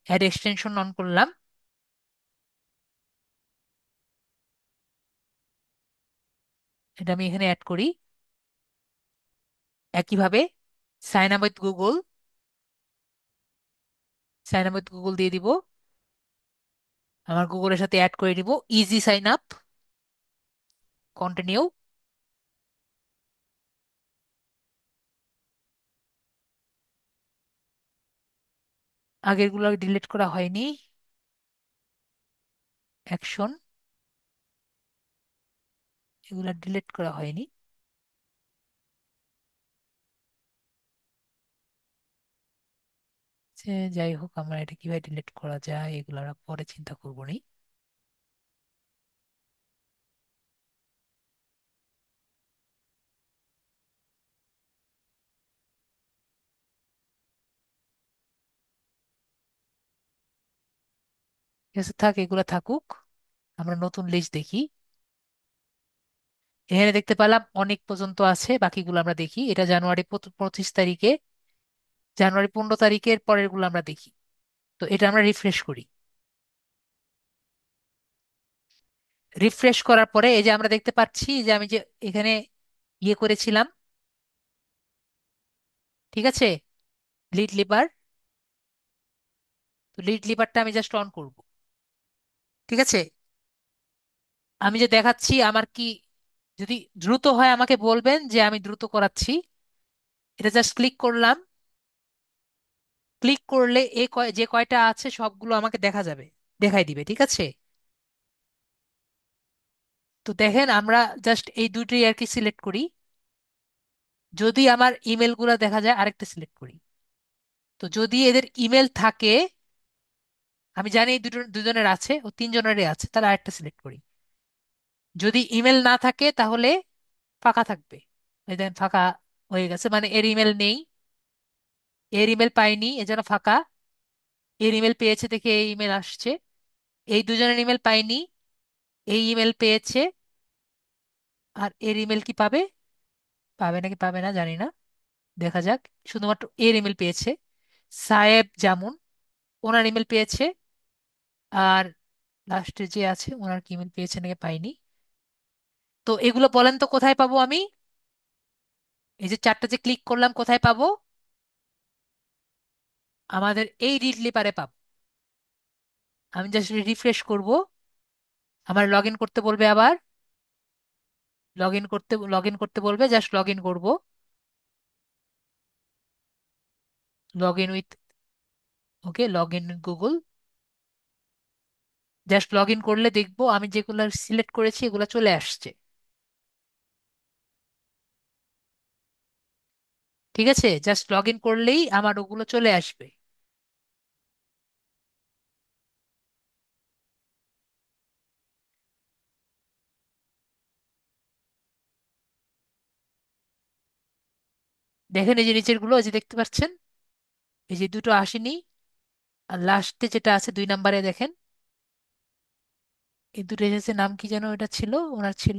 [SPEAKER 1] অ্যাড এক্সটেনশন অন করলাম, এটা আমি এখানে অ্যাড করি। একইভাবে sign up with Google, sign up with Google দিয়ে দিব, আমার গুগলের সাথে অ্যাড করে দিব। Easy sign up, continue. আগেরগুলো ডিলিট করা হয়নি, অ্যাকশন, এগুলো ডিলিট করা হয়নি। সে যাই হোক, আমরা এটা কিভাবে ডিলিট করা যায় এগুলো আমরা পরে চিন্তা করবো নি। ঠিক আছে, থাক, এগুলো থাকুক। আমরা নতুন লিস্ট দেখি। এখানে দেখতে পেলাম অনেক পর্যন্ত আছে, বাকিগুলো আমরা দেখি। এটা জানুয়ারি 25 তারিখে, জানুয়ারি 15 তারিখের পরের গুলো আমরা দেখি। তো এটা আমরা রিফ্রেশ করি। রিফ্রেশ করার পরে এই যে আমরা দেখতে পাচ্ছি যে আমি যে এখানে ইয়ে করেছিলাম, ঠিক আছে, লিড লিভার। তো লিড লিভারটা আমি জাস্ট অন করব। ঠিক আছে, আমি যে দেখাচ্ছি আমার কি, যদি দ্রুত হয় আমাকে বলবেন যে আমি দ্রুত করাচ্ছি। এটা জাস্ট ক্লিক করলাম, ক্লিক করলে যে কয়টা আছে সবগুলো আমাকে দেখা যাবে, দেখাই দিবে। ঠিক আছে? তো দেখেন আমরা জাস্ট এই দুইটাই আর কি সিলেক্ট করি। যদি আমার ইমেল গুলা দেখা যায়, আরেকটা সিলেক্ট করি। তো যদি এদের ইমেল থাকে, আমি জানি এই দুটো দুজনের আছে, ও তিনজনেরই আছে, তাহলে আরেকটা সিলেক্ট করি। যদি ইমেল না থাকে তাহলে ফাঁকা থাকবে। এই দেখেন ফাঁকা হয়ে গেছে, মানে এর ইমেল নেই, এর ইমেল পাইনি এজন্য ফাঁকা। এর ইমেল পেয়েছে দেখে এই ইমেল আসছে। এই দুজনের ইমেল পাইনি, এই ইমেল পেয়েছে। আর এর ইমেল কি পাবে? পাবে নাকি পাবে না জানি না, দেখা যাক। শুধুমাত্র এর ইমেল পেয়েছে। সায়েব জামুন, ওনার ইমেল পেয়েছে। আর লাস্টে যে আছে ওনার কি ইমেল পেয়েছে নাকি পাইনি। তো এগুলো বলেন তো কোথায় পাবো আমি? এই যে চারটা যে ক্লিক করলাম, কোথায় পাবো? আমাদের এই রিড লিপারে পাবো। আমি জাস্ট রিফ্রেশ করব, আমার লগ ইন করতে বলবে আবার। লগ ইন করতে বলবে, জাস্ট লগ ইন করবো। Log in with, okay, log in Google. Just log in করলে দেখবো আমি যেগুলো সিলেক্ট করেছি এগুলো চলে আসছে। ঠিক আছে, জাস্ট লগ ইন করলেই আমার ওগুলো চলে আসবে। দেখেন এই যে নিচের গুলো, এই যে দেখতে পাচ্ছেন, এই যে দুটো আসেনি। আর লাস্টে যেটা আছে 2 নম্বরে দেখেন, এই দুটো এসেছে। নাম কি যেন এটা ছিল, ওনার ছিল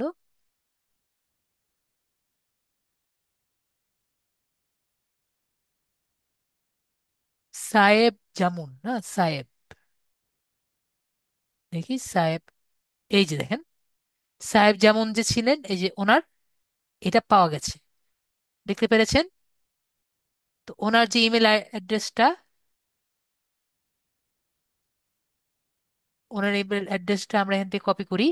[SPEAKER 1] সায়েব জামুন না সায়েব, দেখি সায়েব। এই যে দেখেন, সাহেব যেমন যে ছিলেন, এই যে ওনার এটা পাওয়া গেছে, দেখতে পেরেছেন? তো ওনার যে ইমেল অ্যাড্রেসটা, ওনার ইমেল অ্যাড্রেসটা আমরা এখান থেকে কপি করি।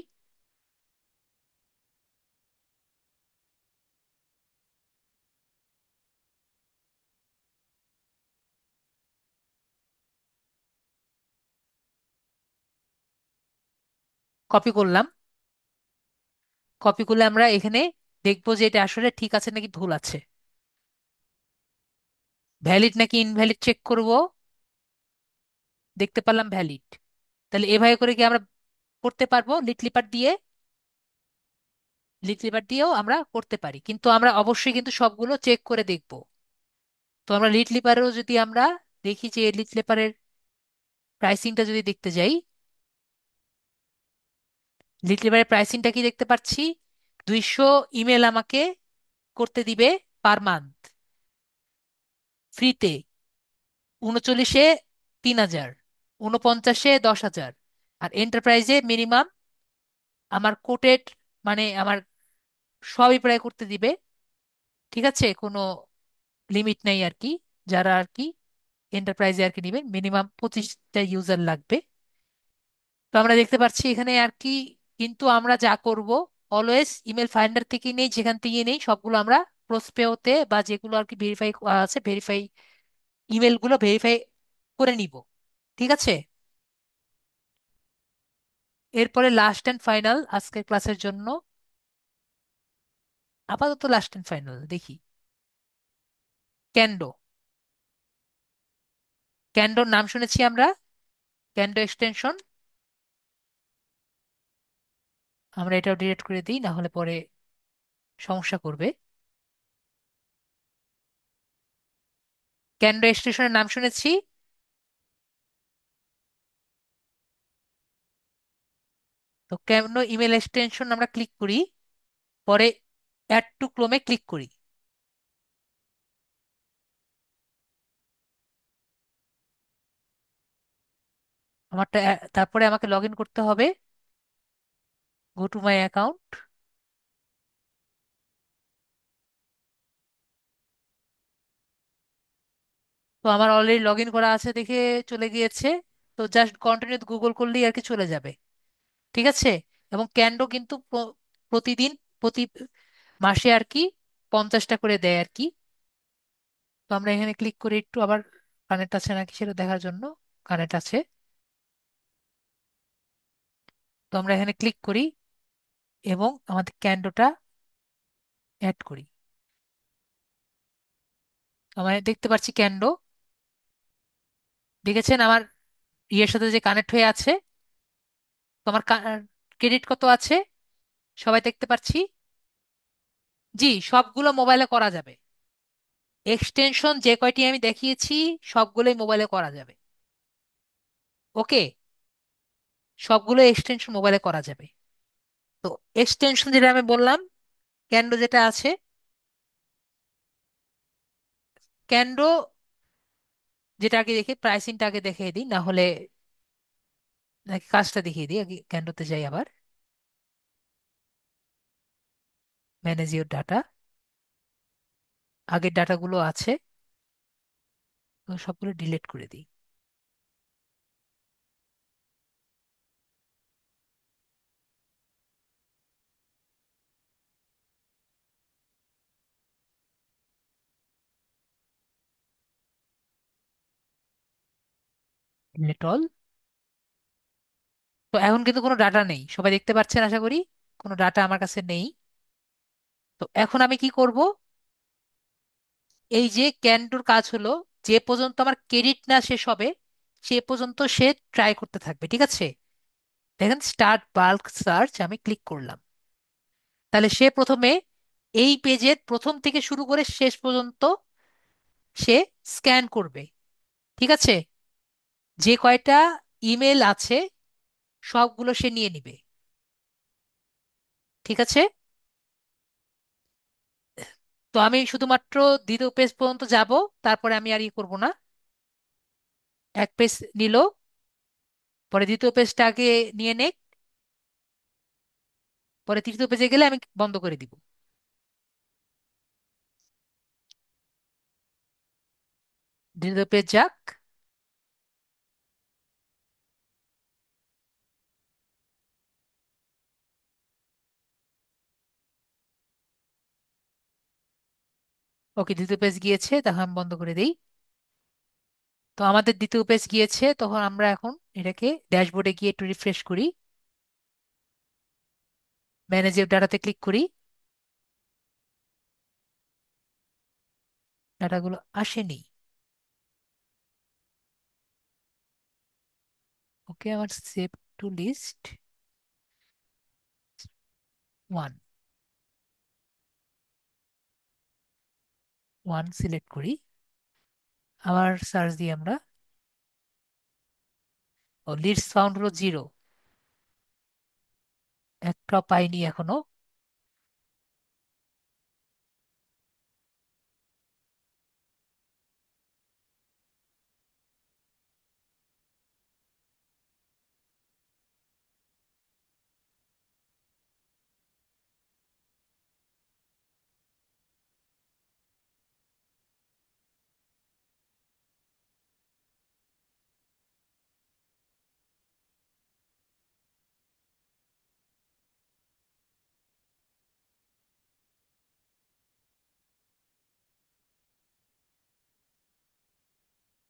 [SPEAKER 1] কপি করলাম। কপি করলে আমরা এখানে দেখবো যে এটা আসলে ঠিক আছে নাকি ভুল আছে, ভ্যালিড নাকি ইনভ্যালিড চেক করব। দেখতে পারলাম ভ্যালিড। তাহলে এভাবে করে কি আমরা করতে পারবো লিটলিপার দিয়ে? লিটলিপার দিয়েও আমরা করতে পারি, কিন্তু আমরা অবশ্যই কিন্তু সবগুলো চেক করে দেখব। তো আমরা লিটলিপারেও যদি আমরা দেখি যে লিটলিপারের প্রাইসিংটা যদি দেখতে যাই, লিটলিপারের প্রাইসিংটা কি দেখতে পাচ্ছি? 200 ইমেল আমাকে করতে দিবে পার মান্থ, ফ্রিতে। 39-এ 3,000, 49-এ 10,000। আর এন্টারপ্রাইজে মিনিমাম আমার কোটেড, মানে আমার সবই প্রায় করতে দিবে। ঠিক আছে, কোনো লিমিট নেই আর কি। যারা আর কি এন্টারপ্রাইজে আর কি নিবে, মিনিমাম 25টা ইউজার লাগবে। তো আমরা দেখতে পাচ্ছি এখানে আর কি। কিন্তু আমরা যা করব, অলওয়েজ ইমেল ফাইন্ডার থেকে নেই, যেখান থেকে নেই সবগুলো আমরা প্রসপেওতে বা যেগুলো আর কি ভেরিফাই আছে, ভেরিফাই ইমেলগুলো ভেরিফাই করে নিব। ঠিক আছে, এরপরে লাস্ট অ্যান্ড ফাইনাল আজকের ক্লাসের জন্য, আপাতত লাস্ট অ্যান্ড ফাইনাল দেখি, ক্যান্ডো। ক্যান্ডোর নাম শুনেছি আমরা, ক্যান্ডো এক্সটেনশন। আমরা এটাও ডিলিট করে দিই, না হলে পরে সমস্যা করবে। ক্যান্ডো এক্সটেনশনের নাম শুনেছি। তো ক্যান্ডো ইমেল এক্সটেনশন আমরা ক্লিক করি, পরে অ্যাড টু ক্রোমে ক্লিক করি। আমারটা তারপরে আমাকে লগ ইন করতে হবে, গো টু মাই অ্যাকাউন্ট। তো আমার অলরেডি লগ ইন করা আছে দেখে চলে গিয়েছে। তো জাস্ট কন্টিনিউ গুগল করলেই আর কি চলে যাবে। ঠিক আছে, এবং ক্যান্ডো কিন্তু প্রতিদিন, প্রতি মাসে আর কি 50টা করে দেয় আর কি। তো আমরা এখানে ক্লিক করে একটু আবার কানেক্ট আছে নাকি সেটা দেখার জন্য, কানেক্ট আছে। তো আমরা এখানে ক্লিক করি, এবং আমাদের ক্যান্ডোটা অ্যাড করি। আমরা দেখতে পাচ্ছি ক্যান্ডো, দেখেছেন আমার ইয়ের সাথে যে কানেক্ট হয়ে আছে। তো আমার ক্রেডিট কত আছে সবাই দেখতে পাচ্ছি। জি, সবগুলো মোবাইলে করা যাবে। এক্সটেনশন যে কয়টি আমি দেখিয়েছি সবগুলোই মোবাইলে করা যাবে। ওকে, সবগুলো এক্সটেনশন মোবাইলে করা যাবে। তো এক্সটেনশন যেটা আমি বললাম, ক্যান্ডো যেটা আছে, ক্যান্ডো যেটা আগে দেখে প্রাইসিংটা আগে দেখিয়ে দিই, না হলে নাকি কাজটা দেখিয়ে দিই। আগে ক্যান্ডোতে যাই, আবার ম্যানেজ ইউর ডাটা, আগের ডাটাগুলো আছে, তো সবগুলো ডিলিট করে দিই। Delete all. তো এখন কিন্তু কোনো ডাটা নেই, সবাই দেখতে পাচ্ছেন আশা করি। কোনো ডাটা আমার কাছে নেই। তো এখন আমি কি করব? এই যে ক্যান্ডোর কাজ হলো, যে পর্যন্ত আমার ক্রেডিট না শেষ হবে সে পর্যন্ত সে ট্রাই করতে থাকবে, ঠিক আছে? দেখেন স্টার্ট বাল্ক সার্চ আমি ক্লিক করলাম, তাহলে সে প্রথমে এই পেজের প্রথম থেকে শুরু করে শেষ পর্যন্ত সে স্ক্যান করবে, ঠিক আছে? যে কয়টা ইমেল আছে সবগুলো সে নিয়ে নিবে, ঠিক আছে? তো আমি শুধুমাত্র দ্বিতীয় পেজ পর্যন্ত যাব, তারপরে আমি আর ই করব না। এক পেজ নিল, পরে দ্বিতীয় পেজটা আগে নিয়ে নেক, পরে তৃতীয় পেজে গেলে আমি বন্ধ করে দিব। দ্বিতীয় পেজ যাক। ওকে, দ্বিতীয় পেজ গিয়েছে, তখন আমি বন্ধ করে দিই। তো আমাদের দ্বিতীয় পেজ গিয়েছে, তখন আমরা এখন এটাকে ড্যাশবোর্ডে গিয়ে একটু রিফ্রেশ করি, ম্যানেজ ডাটাতে ক্লিক করি। ডাটাগুলো আসেনি। ওকে, আমার save to list one, one select করি। আবার সার্চ দিই আমরা। ও, লিস্ট ফাউন্ড হলো 0, একটা পাইনি এখনো।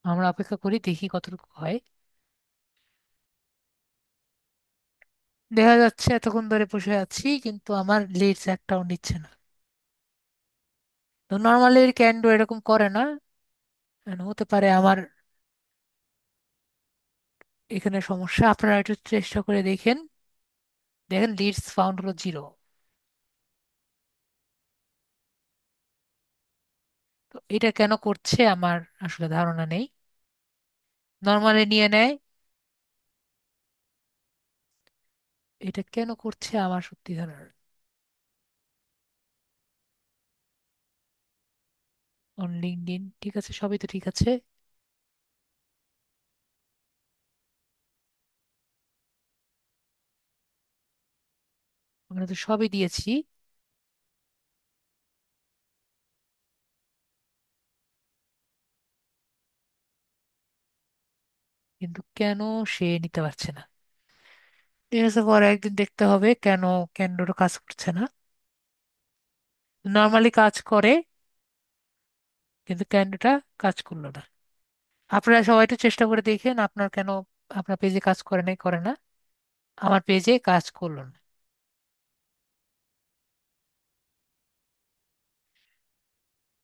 [SPEAKER 1] আমরা অপেক্ষা করি, দেখি কতটুকু হয়। দেখা যাচ্ছে এতক্ষণ ধরে বসে আছি কিন্তু আমার লিডস একটাও নিচ্ছে না। তো নর্মালি ক্যান্ডো এরকম করে না, হতে পারে আমার এখানে সমস্যা। আপনারা একটু চেষ্টা করে দেখেন, দেখেন লিডস ফাউন্ড হলো 0। তো এটা কেন করছে আমার আসলে ধারণা নেই। নর্মালি নিয়ে নেয়, এটা কেন করছে আমার সত্যি ধারণা। অন লিঙ্কডইন ঠিক আছে, সবই তো ঠিক আছে। আমরা তো সবই দিয়েছি, কিন্তু কেন সে নিতে পারছে না? ঠিক আছে, পরে একদিন দেখতে হবে কেন ক্যান্ডোর কাজ করছে না। নর্মালি কাজ করে, কিন্তু ক্যান্ডোটা কাজ করলো না। আপনারা সবাই একটু চেষ্টা করে দেখেন আপনার কেন আপনার পেজে কাজ করে নাই, করে না। আমার পেজে কাজ করলো না।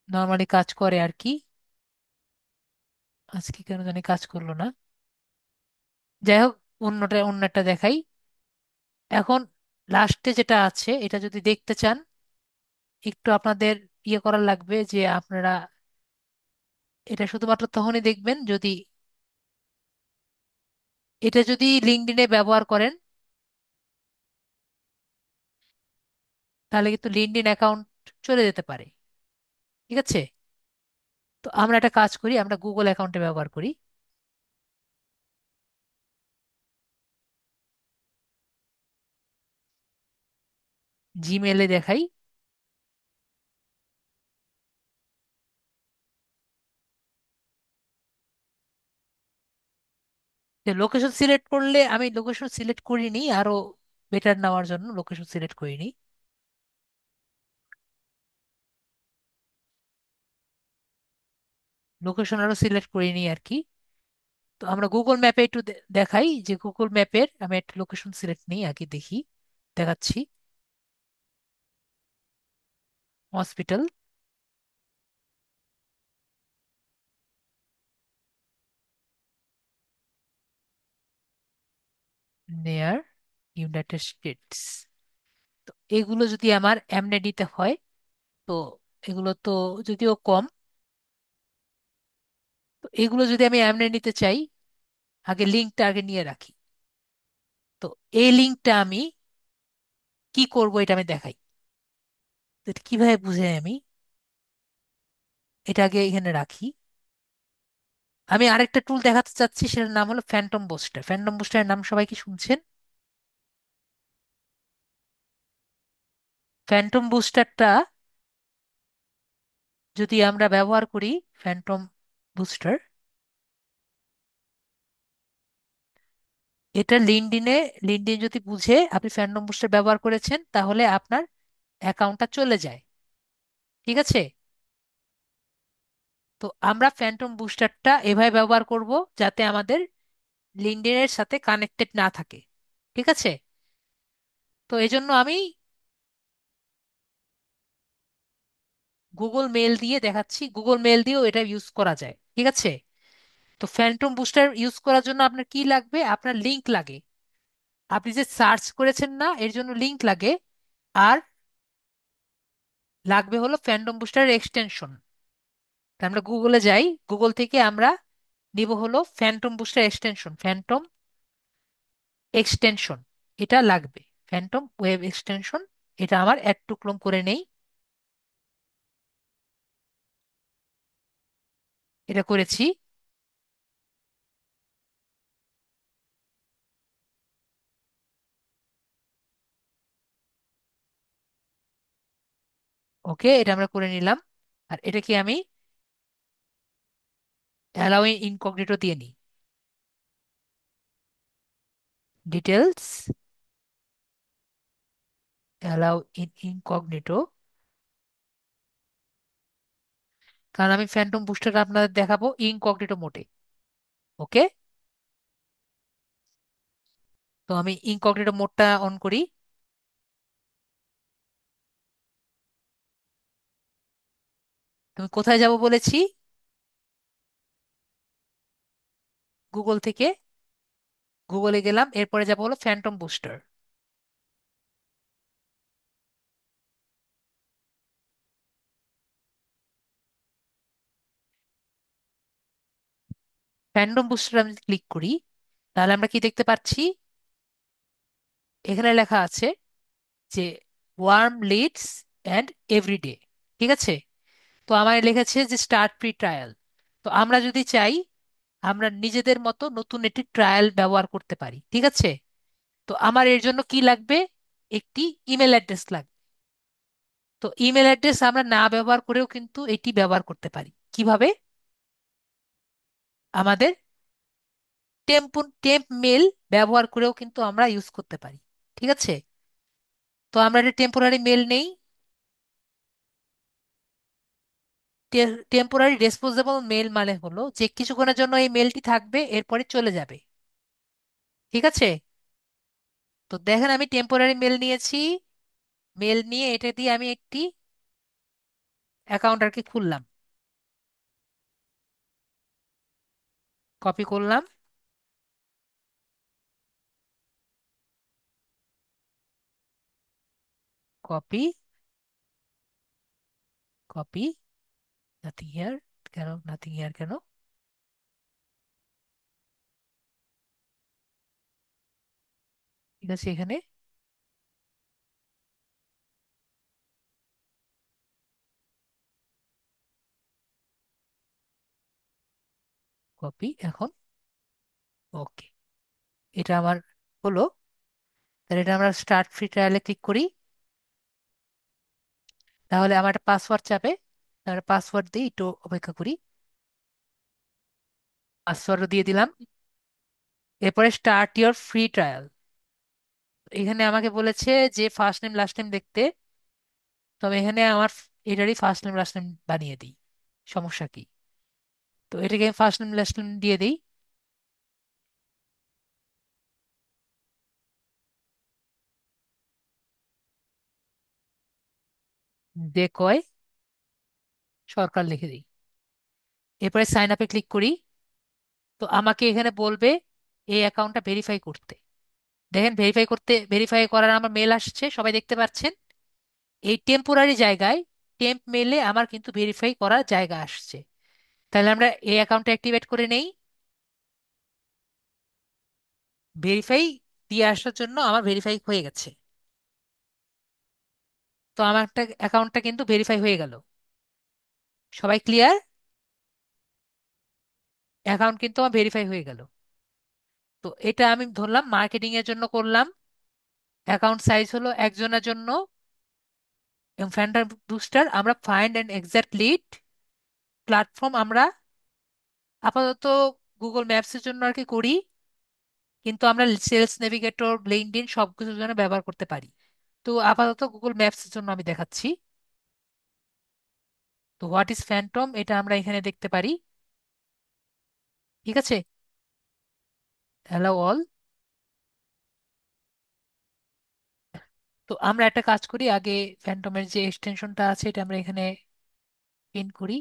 [SPEAKER 1] নর্মালি কাজ করে আর কি। আজকে কেন জানি কাজ করলো না। যাই হোক, অন্যটা দেখাই। এখন লাস্টে যেটা আছে এটা যদি দেখতে চান, একটু আপনাদের ইয়ে করার লাগবে যে আপনারা এটা শুধুমাত্র তখনই দেখবেন যদি এটা যদি লিঙ্কডইনে ব্যবহার করেন, তাহলে কিন্তু লিঙ্কডইন অ্যাকাউন্ট চলে যেতে পারে। ঠিক আছে? তো আমরা একটা কাজ করি, আমরা গুগল অ্যাকাউন্টে ব্যবহার করি। জিমেলে দেখাই। লোকেশন সিলেক্ট করলে, আমি লোকেশন সিলেক্ট করিনি, আরো বেটার নেওয়ার জন্য লোকেশন সিলেক্ট করিনি। লোকেশন আরো সিলেক্ট করিনি আর কি। তো আমরা গুগল ম্যাপে একটু দেখাই যে গুগল ম্যাপের আমি একটা লোকেশন সিলেক্ট নিই আগে, দেখি দেখাচ্ছি। হসপিটাল নেয়ার ইউনাইটেড স্টেটস। তো এগুলো যদি আমার এমনি দিতে হয়, তো এগুলো তো যদিও কম, তো এগুলো যদি আমি এমনি নিতে চাই, আগে লিঙ্কটা আগে নিয়ে রাখি। তো এই লিঙ্কটা আমি কি করব এটা আমি দেখাই। তো এটা কিভাবে বুঝে আমি এটা আগে এখানে রাখি। আমি আরেকটা টুল দেখাতে চাচ্ছি, সেটার নাম হলো ফ্যান্টম বুস্টার। ফ্যান্টম বুস্টারের নাম সবাই কি শুনছেন? ফ্যান্টম বুস্টারটা যদি আমরা ব্যবহার করি, ফ্যান্টম বুস্টার, এটা লিঙ্কডইন যদি বুঝে আপনি ফ্যান্টম বুস্টার ব্যবহার করেছেন, তাহলে আপনার অ্যাকাউন্টটা চলে যায়। ঠিক আছে? তো আমরা ফ্যান্টম বুস্টারটা এভাবে ব্যবহার করব যাতে আমাদের লিঙ্কডইনের সাথে কানেক্টেড না থাকে। ঠিক আছে? তো এই জন্য আমি গুগল মেল দিয়ে দেখাচ্ছি, গুগল মেল দিয়েও এটা ইউজ করা যায়। ঠিক আছে? তো ফ্যান্টম বুস্টার ইউজ করার জন্য আপনার কি লাগবে? আপনার লিংক লাগে। আপনি যে সার্চ করেছেন না, এর জন্য লিংক লাগে। আর লাগবে হলো ফ্যান্টম বুস্টারের এক্সটেনশন। আমরা গুগলে যাই, গুগল থেকে আমরা নিব হলো Phantom booster extension, Phantom extension. এটা লাগবে, ফ্যান্টম ওয়েব এক্সটেনশন। এটা আমার অ্যাড টু ক্রোম করে নেই। এটা করেছি। ওকে, এটা আমরা করে নিলাম। আর এটা কি আমি অ্যালাউ ইনকগনিটো দিয়ে নিই। Details, allow incognito. কারণ আমি ফ্যান্টম বুস্টার আপনাদের দেখাবো ইনকগনিটো মোডে। ওকে, তো আমি ইনকগনিটো মোডটা অন করি। তুমি কোথায় যাব বলেছি? গুগল থেকে গুগলে গেলাম, এরপরে যাব হলো ফ্যান্টম বুস্টার। ফ্যান্টম বুস্টার আমি ক্লিক করি, তাহলে আমরা কি দেখতে পাচ্ছি? এখানে লেখা আছে যে ওয়ার্ম লিডস অ্যান্ড এভরিডে। ঠিক আছে? তো আমার লিখেছে যে স্টার্ট ফ্রি ট্রায়াল। তো আমরা যদি চাই, আমরা নিজেদের মতো নতুন একটি ট্রায়াল ব্যবহার করতে পারি। ঠিক আছে? তো আমার এর জন্য কি লাগবে? একটি ইমেল অ্যাড্রেস লাগবে। তো ইমেল অ্যাড্রেস আমরা না ব্যবহার করেও কিন্তু এটি ব্যবহার করতে পারি। কিভাবে? আমাদের টেম্প মেল ব্যবহার করেও কিন্তু আমরা ইউজ করতে পারি। ঠিক আছে? তো আমরা একটা টেম্পোরারি মেল নেই। টেম্পোরারি রেসপন্সিবল মেল মানে হলো যে কিছুক্ষণের জন্য এই মেলটি থাকবে, এরপরে চলে যাবে। ঠিক আছে? তো দেখেন আমি টেম্পোরারি মেল নিয়েছি। মেল নিয়ে এটা দিয়ে আমি একটি অ্যাকাউন্ট আর কি খুললাম, কপি করলাম, কপি, কপি, নাথিং হিয়ার, কেন নাথিং হিয়ার কেন, ঠিক আছে এখানে কপি, এখন ওকে, এটা আমার হলো। তাহলে এটা আমরা স্টার্ট ফ্রি ট্রায়ালে ক্লিক করি। তাহলে আমার একটা পাসওয়ার্ড চাবে, তাহলে পাসওয়ার্ড দিয়ে একটু অপেক্ষা করি। পাসওয়ার্ডও দিয়ে দিলাম। এরপরে স্টার্ট ইওর ফ্রি ট্রায়াল। এখানে আমাকে বলেছে যে ফার্স্ট নেম লাস্ট নেম দেখতে, তবে এখানে আমার এটারই ফার্স্ট নেম লাস্ট নেম বানিয়ে দিই, সমস্যা কি? তো এটাকে আমি ফার্স্ট নেম লাস্ট নেম দিয়ে দিই। যে কয় সরকার লিখে দিই। এরপরে সাইন আপে ক্লিক করি। তো আমাকে এখানে বলবে এই অ্যাকাউন্টটা ভেরিফাই করতে। দেখেন ভেরিফাই করতে, ভেরিফাই করার আমার মেল আসছে, সবাই দেখতে পাচ্ছেন। এই টেম্পোরারি জায়গায় টেম্প মেলে আমার কিন্তু ভেরিফাই করার জায়গা আসছে। তাহলে আমরা এই অ্যাকাউন্টটা অ্যাক্টিভেট করে নেই। ভেরিফাই দিয়ে আসার জন্য আমার ভেরিফাই হয়ে গেছে। তো আমার একটা অ্যাকাউন্টটা কিন্তু ভেরিফাই হয়ে গেল। সবাই ক্লিয়ার? অ্যাকাউন্ট কিন্তু আমার ভেরিফাই হয়ে গেল। তো এটা আমি ধরলাম মার্কেটিং এর জন্য করলাম। অ্যাকাউন্ট সাইজ হলো একজনের জন্য। এবং ফ্যান্ডার বুস্টার আমরা find and exact lead platform আমরা আপাতত গুগল ম্যাপসের জন্য আর কি করি, কিন্তু আমরা সেলস নেভিগেটর, লিঙ্কডইন সব কিছুর জন্য ব্যবহার করতে পারি। তো আপাতত গুগল ম্যাপসের জন্য আমি দেখাচ্ছি। তো হোয়াট ইজ ফ্যান্টম এটা আমরা এখানে দেখতে পারি, ঠিক আছে। Allow all. তো আমরা একটা কাজ করি আগে, ফ্যান্টমের যে এক্সটেনশনটা আছে এটা আমরা এখানে পিন করি।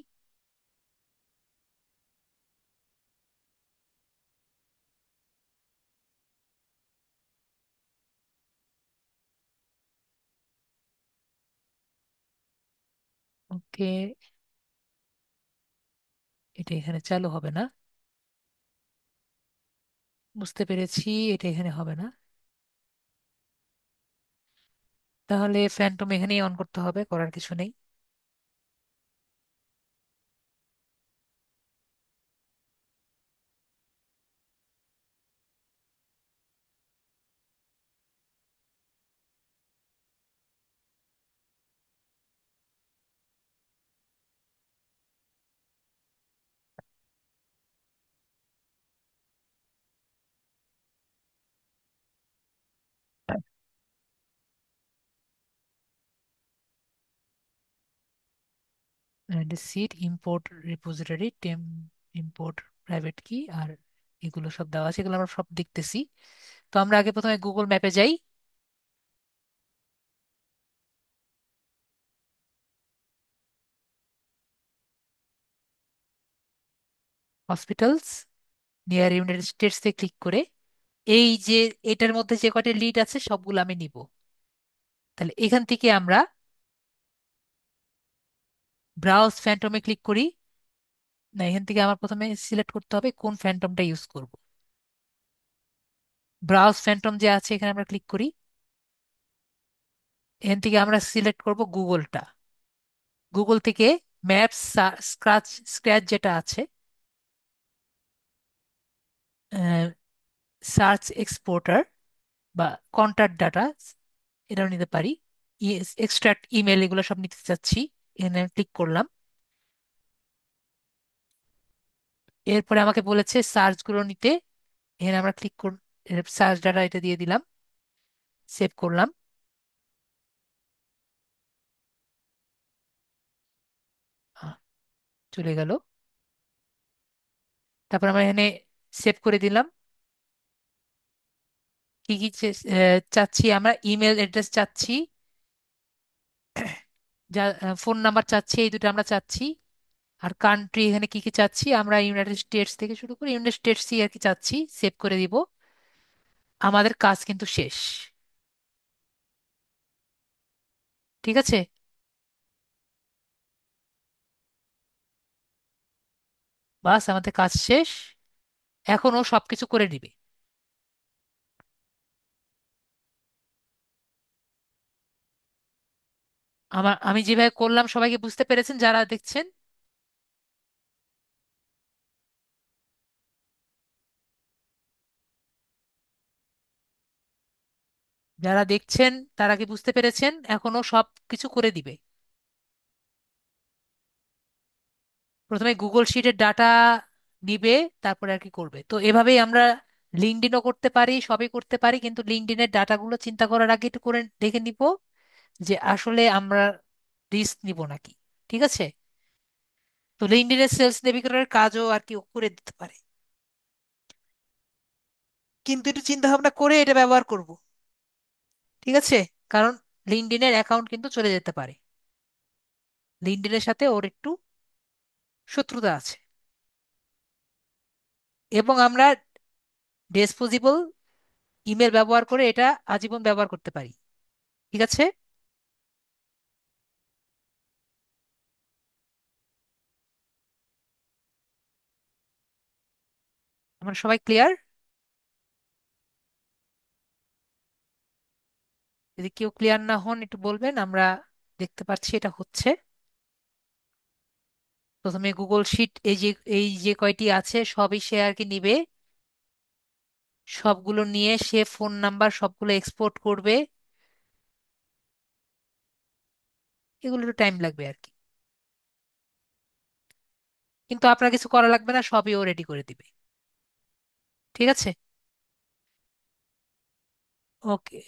[SPEAKER 1] ওকে, এটা এখানে চালু হবে না, বুঝতে পেরেছি, এটা এখানে হবে না। তাহলে ফ্যান্টম এখানেই অন করতে হবে, করার কিছু নেই। অ্যান্ড সিট ইম্পোর্ট রিপোজিটরি টেম, ইম্পোর্ট প্রাইভেট কি, আর এগুলো সব দেওয়া আছে, এগুলো আমরা সব দেখতেছি। তো আমরা আগে প্রথমে গুগল ম্যাপে যাই। হসপিটালস নিয়ার ইউনাইটেড স্টেটস এ ক্লিক করে এই যে এটার মধ্যে যে কয়টা লিড আছে সবগুলো আমি নিব। তাহলে এখান থেকে আমরা ব্রাউজ ফ্যান্টমে ক্লিক করি। না, এখান থেকে আমার প্রথমে সিলেক্ট করতে হবে কোন ফ্যান্টমটা ইউজ করব। ব্রাউজ ফ্যান্টম যে আছে এখানে আমরা ক্লিক করি। এখান থেকে আমরা সিলেক্ট করব গুগলটা। গুগল থেকে ম্যাপস স্ক্র্যাচ, স্ক্র্যাচ যেটা আছে, সার্চ এক্সপোর্টার বা কন্ট্যাক্ট ডাটা, এটাও নিতে পারি। এক্সট্রাক্ট ইমেল, এগুলো সব নিতে চাচ্ছি। এখানে ক্লিক করলাম। এরপরে আমাকে বলেছে সার্চ গুলো নিতে। এখানে আমরা ক্লিক কর, সার্চ ডাটা এটা দিয়ে দিলাম, সেভ করলাম। আহ, চলে গেল। তারপর আমরা এখানে সেভ করে দিলাম। কি কি চাচ্ছি আমরা, ইমেল অ্যাড্রেস চাচ্ছি, যা ফোন নাম্বার চাচ্ছি, এই দুটো আমরা চাচ্ছি। আর কান্ট্রি এখানে কি কি চাচ্ছি, আমরা ইউনাইটেড স্টেটস থেকে শুরু করে ইউনাইটেড স্টেটসই আর কি চাচ্ছি, সেভ করে দিব। আমাদের কাজ কিন্তু শেষ। ঠিক আছে, বাস আমাদের কাজ শেষ। এখন ও সবকিছু করে দিবে। আমি যেভাবে করলাম সবাইকে বুঝতে পেরেছেন যারা দেখছেন? যারা দেখছেন তারা কি বুঝতে পেরেছেন? এখনো সব কিছু করে দিবে। প্রথমে গুগল শিটের ডাটা নিবে, তারপরে আর কি করবে। তো এভাবেই আমরা লিঙ্কডইনও করতে পারি, সবই করতে পারি, কিন্তু লিঙ্কডইনের ডাটাগুলো চিন্তা করার আগে একটু করে দেখে নিব যে আসলে আমরা রিস্ক নিব নাকি। ঠিক আছে, তো লিঙ্কডইনের সেলস নেভিগেটরের কাজও আর কি ও করে দিতে পারে, কিন্তু একটু চিন্তা ভাবনা করে এটা ব্যবহার করব। ঠিক আছে, কারণ লিঙ্কডইনের অ্যাকাউন্ট কিন্তু চলে যেতে পারে। লিঙ্কডইনের সাথে ওর একটু শত্রুতা আছে। এবং আমরা ডিসপোজেবল ইমেল ব্যবহার করে এটা আজীবন ব্যবহার করতে পারি। ঠিক আছে, আমরা সবাই ক্লিয়ার? যদি কেউ ক্লিয়ার না হন একটু বলবেন, আমরা দেখতে পাচ্ছি এটা হচ্ছে। প্রথমে গুগল শিট, এই যে কয়টি আছে সবই সে আর কি নিবে। সবগুলো নিয়ে সে ফোন নাম্বার সবগুলো এক্সপোর্ট করবে। এগুলো একটু টাইম লাগবে আর কি, কিন্তু আপনার কিছু করা লাগবে না, সবই ও রেডি করে দিবে। ঠিক আছে, ওকে,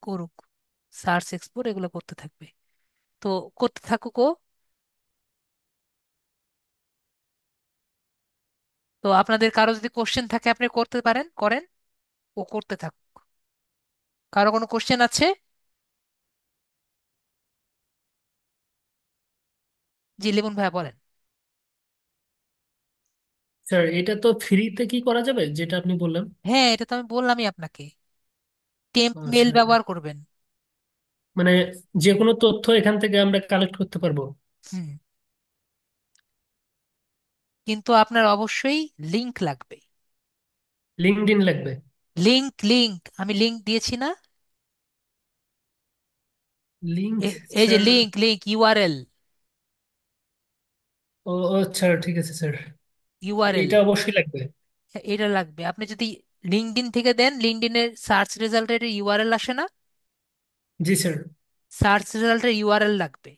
[SPEAKER 1] করুক। সার্চ এক্সপ্লোর এগুলো করতে থাকবে। তো করতে থাকুক ও। তো আপনাদের কারো যদি কোশ্চেন থাকে আপনি করতে পারেন, করেন। ও করতে থাকুক। কারো কোনো কোশ্চেন আছে? জি, লিমন ভাইয়া বলেন।
[SPEAKER 3] স্যার এটা তো ফ্রিতে কি করা যাবে যেটা আপনি বললেন?
[SPEAKER 1] হ্যাঁ, এটা তো আমি বললামই আপনাকে, টেম্প মেল
[SPEAKER 3] আচ্ছা,
[SPEAKER 1] ব্যবহার করবেন।
[SPEAKER 3] মানে যে কোনো তথ্য এখান থেকে আমরা কালেক্ট করতে পারবো?
[SPEAKER 1] হুম, কিন্তু আপনার অবশ্যই লিংক লাগবে।
[SPEAKER 3] লিঙ্কডইন লাগবে?
[SPEAKER 1] লিংক, লিংক, আমি লিংক দিয়েছি না?
[SPEAKER 3] লিঙ্ক?
[SPEAKER 1] এই যে
[SPEAKER 3] স্যার,
[SPEAKER 1] লিংক, লিংক ইউআরএল।
[SPEAKER 3] ও ও, আচ্ছা ঠিক আছে স্যার,
[SPEAKER 1] ইউআরএল
[SPEAKER 3] এটা অবশ্যই লাগবে।
[SPEAKER 1] এটা লাগবে। আপনি যদি লিঙ্কডইন থেকে দেন, লিঙ্কডইনের সার্চ রেজাল্টের ইউআরএল আসে না?
[SPEAKER 3] জি স্যার।
[SPEAKER 1] সার্চ রেজাল্টের ইউআরএল লাগবে।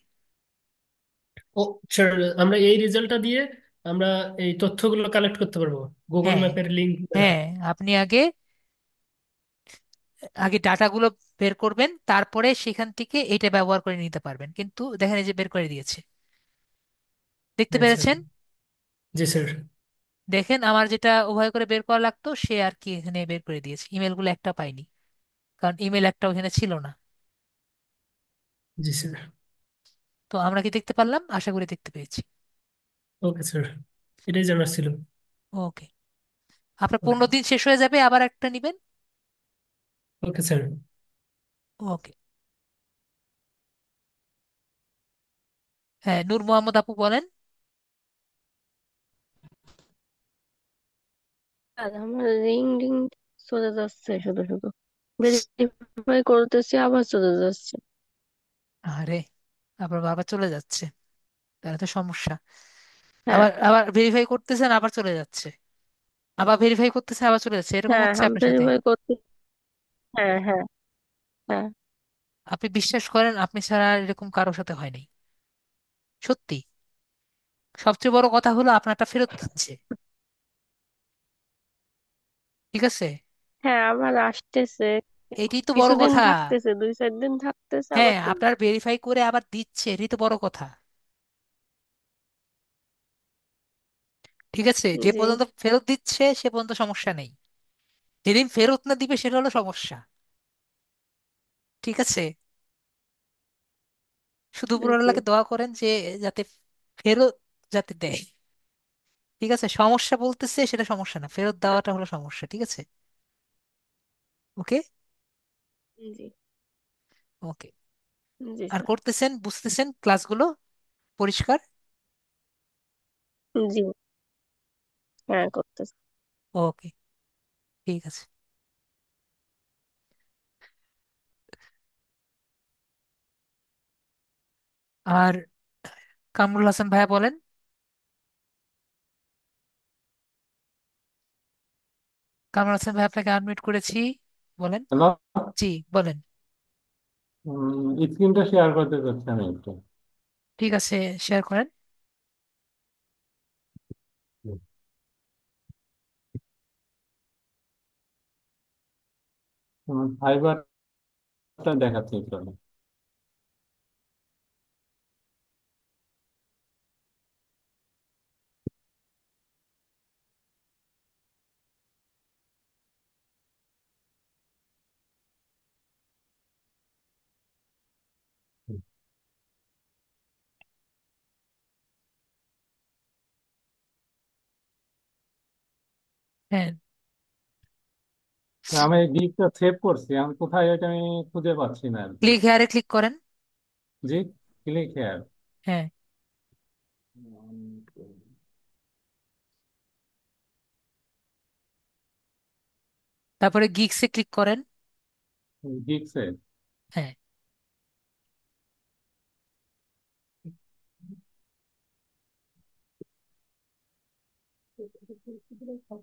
[SPEAKER 3] ও স্যার, আমরা এই রেজাল্টটা দিয়ে আমরা এই তথ্যগুলো কালেক্ট করতে পারবো, গুগল
[SPEAKER 1] হ্যাঁ,
[SPEAKER 3] ম্যাপের লিঙ্ক দ্বারা?
[SPEAKER 1] হ্যাঁ, আপনি আগে আগে ডাটাগুলো বের করবেন, তারপরে সেখান থেকে এটা ব্যবহার করে নিতে পারবেন। কিন্তু দেখেন এই যে বের করে দিয়েছে, দেখতে
[SPEAKER 3] হ্যাঁ স্যার।
[SPEAKER 1] পেরেছেন?
[SPEAKER 3] জি স্যার।
[SPEAKER 1] দেখেন আমার যেটা উভয় করে বের করা লাগতো সে আর কি এখানে বের করে দিয়েছে। ইমেলগুলো একটা পাইনি, কারণ ইমেল একটা ওখানে ছিল না।
[SPEAKER 3] জি স্যার।
[SPEAKER 1] তো আমরা কি দেখতে পারলাম? আশা করি দেখতে পেয়েছি।
[SPEAKER 3] ওকে স্যার, এটাই জানার ছিল।
[SPEAKER 1] ওকে, আপনার
[SPEAKER 3] ওকে।
[SPEAKER 1] 15 দিন শেষ হয়ে যাবে, আবার একটা নিবেন।
[SPEAKER 3] Okay sir.
[SPEAKER 1] ওকে, হ্যাঁ, নূর মোহাম্মদ আপু বলেন।
[SPEAKER 4] আর আমার রিং রিং চলে যাচ্ছে শুধু শুধু, ভেরিফাই করতেছি আবার চলে যাচ্ছে।
[SPEAKER 1] আরে, আবার বাবা চলে যাচ্ছে, তাহলে তো সমস্যা।
[SPEAKER 4] হ্যাঁ,
[SPEAKER 1] আবার আবার ভেরিফাই করতেছেন, আবার চলে যাচ্ছে। আবার ভেরিফাই করতেছে, আবার চলে যাচ্ছে, এরকম
[SPEAKER 4] হ্যাঁ
[SPEAKER 1] হচ্ছে
[SPEAKER 4] আমি
[SPEAKER 1] আপনার সাথে?
[SPEAKER 4] ভেরিফাই করতে। হ্যাঁ, হ্যাঁ, হ্যাঁ।
[SPEAKER 1] আপনি বিশ্বাস করেন, আপনি ছাড়া আর এরকম কারোর সাথে হয় নাই, সত্যি। সবচেয়ে বড় কথা হলো আপনারটা ফেরত দিচ্ছে। ঠিক আছে,
[SPEAKER 4] হ্যাঁ আবার আসতেছে,
[SPEAKER 1] এইটাই তো বড়
[SPEAKER 4] কিছুদিন
[SPEAKER 1] কথা।
[SPEAKER 4] থাকতেছে, 2-4 দিন থাকতেছে আবার
[SPEAKER 1] হ্যাঁ,
[SPEAKER 4] চলে
[SPEAKER 1] আপনার
[SPEAKER 4] যাচ্ছে।
[SPEAKER 1] ভেরিফাই করে আবার দিচ্ছে, এটাই তো বড় কথা। ঠিক আছে, যে
[SPEAKER 4] জি।
[SPEAKER 1] পর্যন্ত ফেরত দিচ্ছে সে পর্যন্ত সমস্যা নেই, যেদিন ফেরত না দিবে সেটা হলো সমস্যা। ঠিক আছে, শুধু
[SPEAKER 4] জি।
[SPEAKER 1] উপরওয়ালাকে দোয়া করেন যে যাতে ফেরত যাতে দেয়। ঠিক আছে, সমস্যা বলতেছে সেটা সমস্যা না, ফেরত দেওয়াটা হলো সমস্যা। ঠিক আছে। ওকে।
[SPEAKER 4] জি।
[SPEAKER 1] ওকে।
[SPEAKER 4] জি
[SPEAKER 1] আর
[SPEAKER 4] স্যার।
[SPEAKER 1] করতেছেন, বুঝতেছেন ক্লাসগুলো পরিষ্কার?
[SPEAKER 4] জি। হ্যাঁ, করতেছি।
[SPEAKER 1] ওকে, ঠিক আছে। আর কামরুল হাসান ভাইয়া বলেন। কামরুল হাসান ভাই, আপনাকে আনমিউট করেছি, বলেন।
[SPEAKER 5] হ্যালো।
[SPEAKER 1] জি, বলেন।
[SPEAKER 5] স্ক্রিনটা শেয়ার করতে চাচ্ছি আমি একটু।
[SPEAKER 1] ঠিক আছে, শেয়ার করেন।
[SPEAKER 5] ফাইবারটা দেখাচ্ছি একটু আমি।
[SPEAKER 1] হ্যাঁ,
[SPEAKER 5] তো আমি এই গিগটা সেভ করছি, আমি কোথায় এটা আমি খুঁজে পাচ্ছি না আর কি।
[SPEAKER 1] ক্লিক হেয়ারে ক্লিক করেন।
[SPEAKER 5] জি, ক্লিক হেয়ার।
[SPEAKER 1] হ্যাঁ, তারপরে গিগসে ক্লিক করেন।
[SPEAKER 5] গিগসে।
[SPEAKER 1] হ্যাঁ,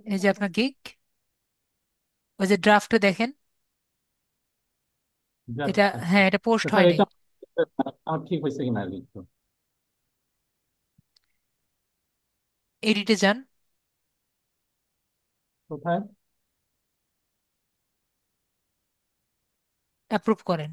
[SPEAKER 1] এই যে আপনার গিগ, ওই যে ড্রাফটে দেখেন। এটা, হ্যাঁ, এটা পোস্ট
[SPEAKER 5] স্যার
[SPEAKER 1] হয় নাই।
[SPEAKER 5] এটা আমার ঠিক হয়েছে কিনা আর কি একটু।
[SPEAKER 1] এডিটে যান।
[SPEAKER 5] কোথায়?
[SPEAKER 1] অ্যাপ্রুভ করেন।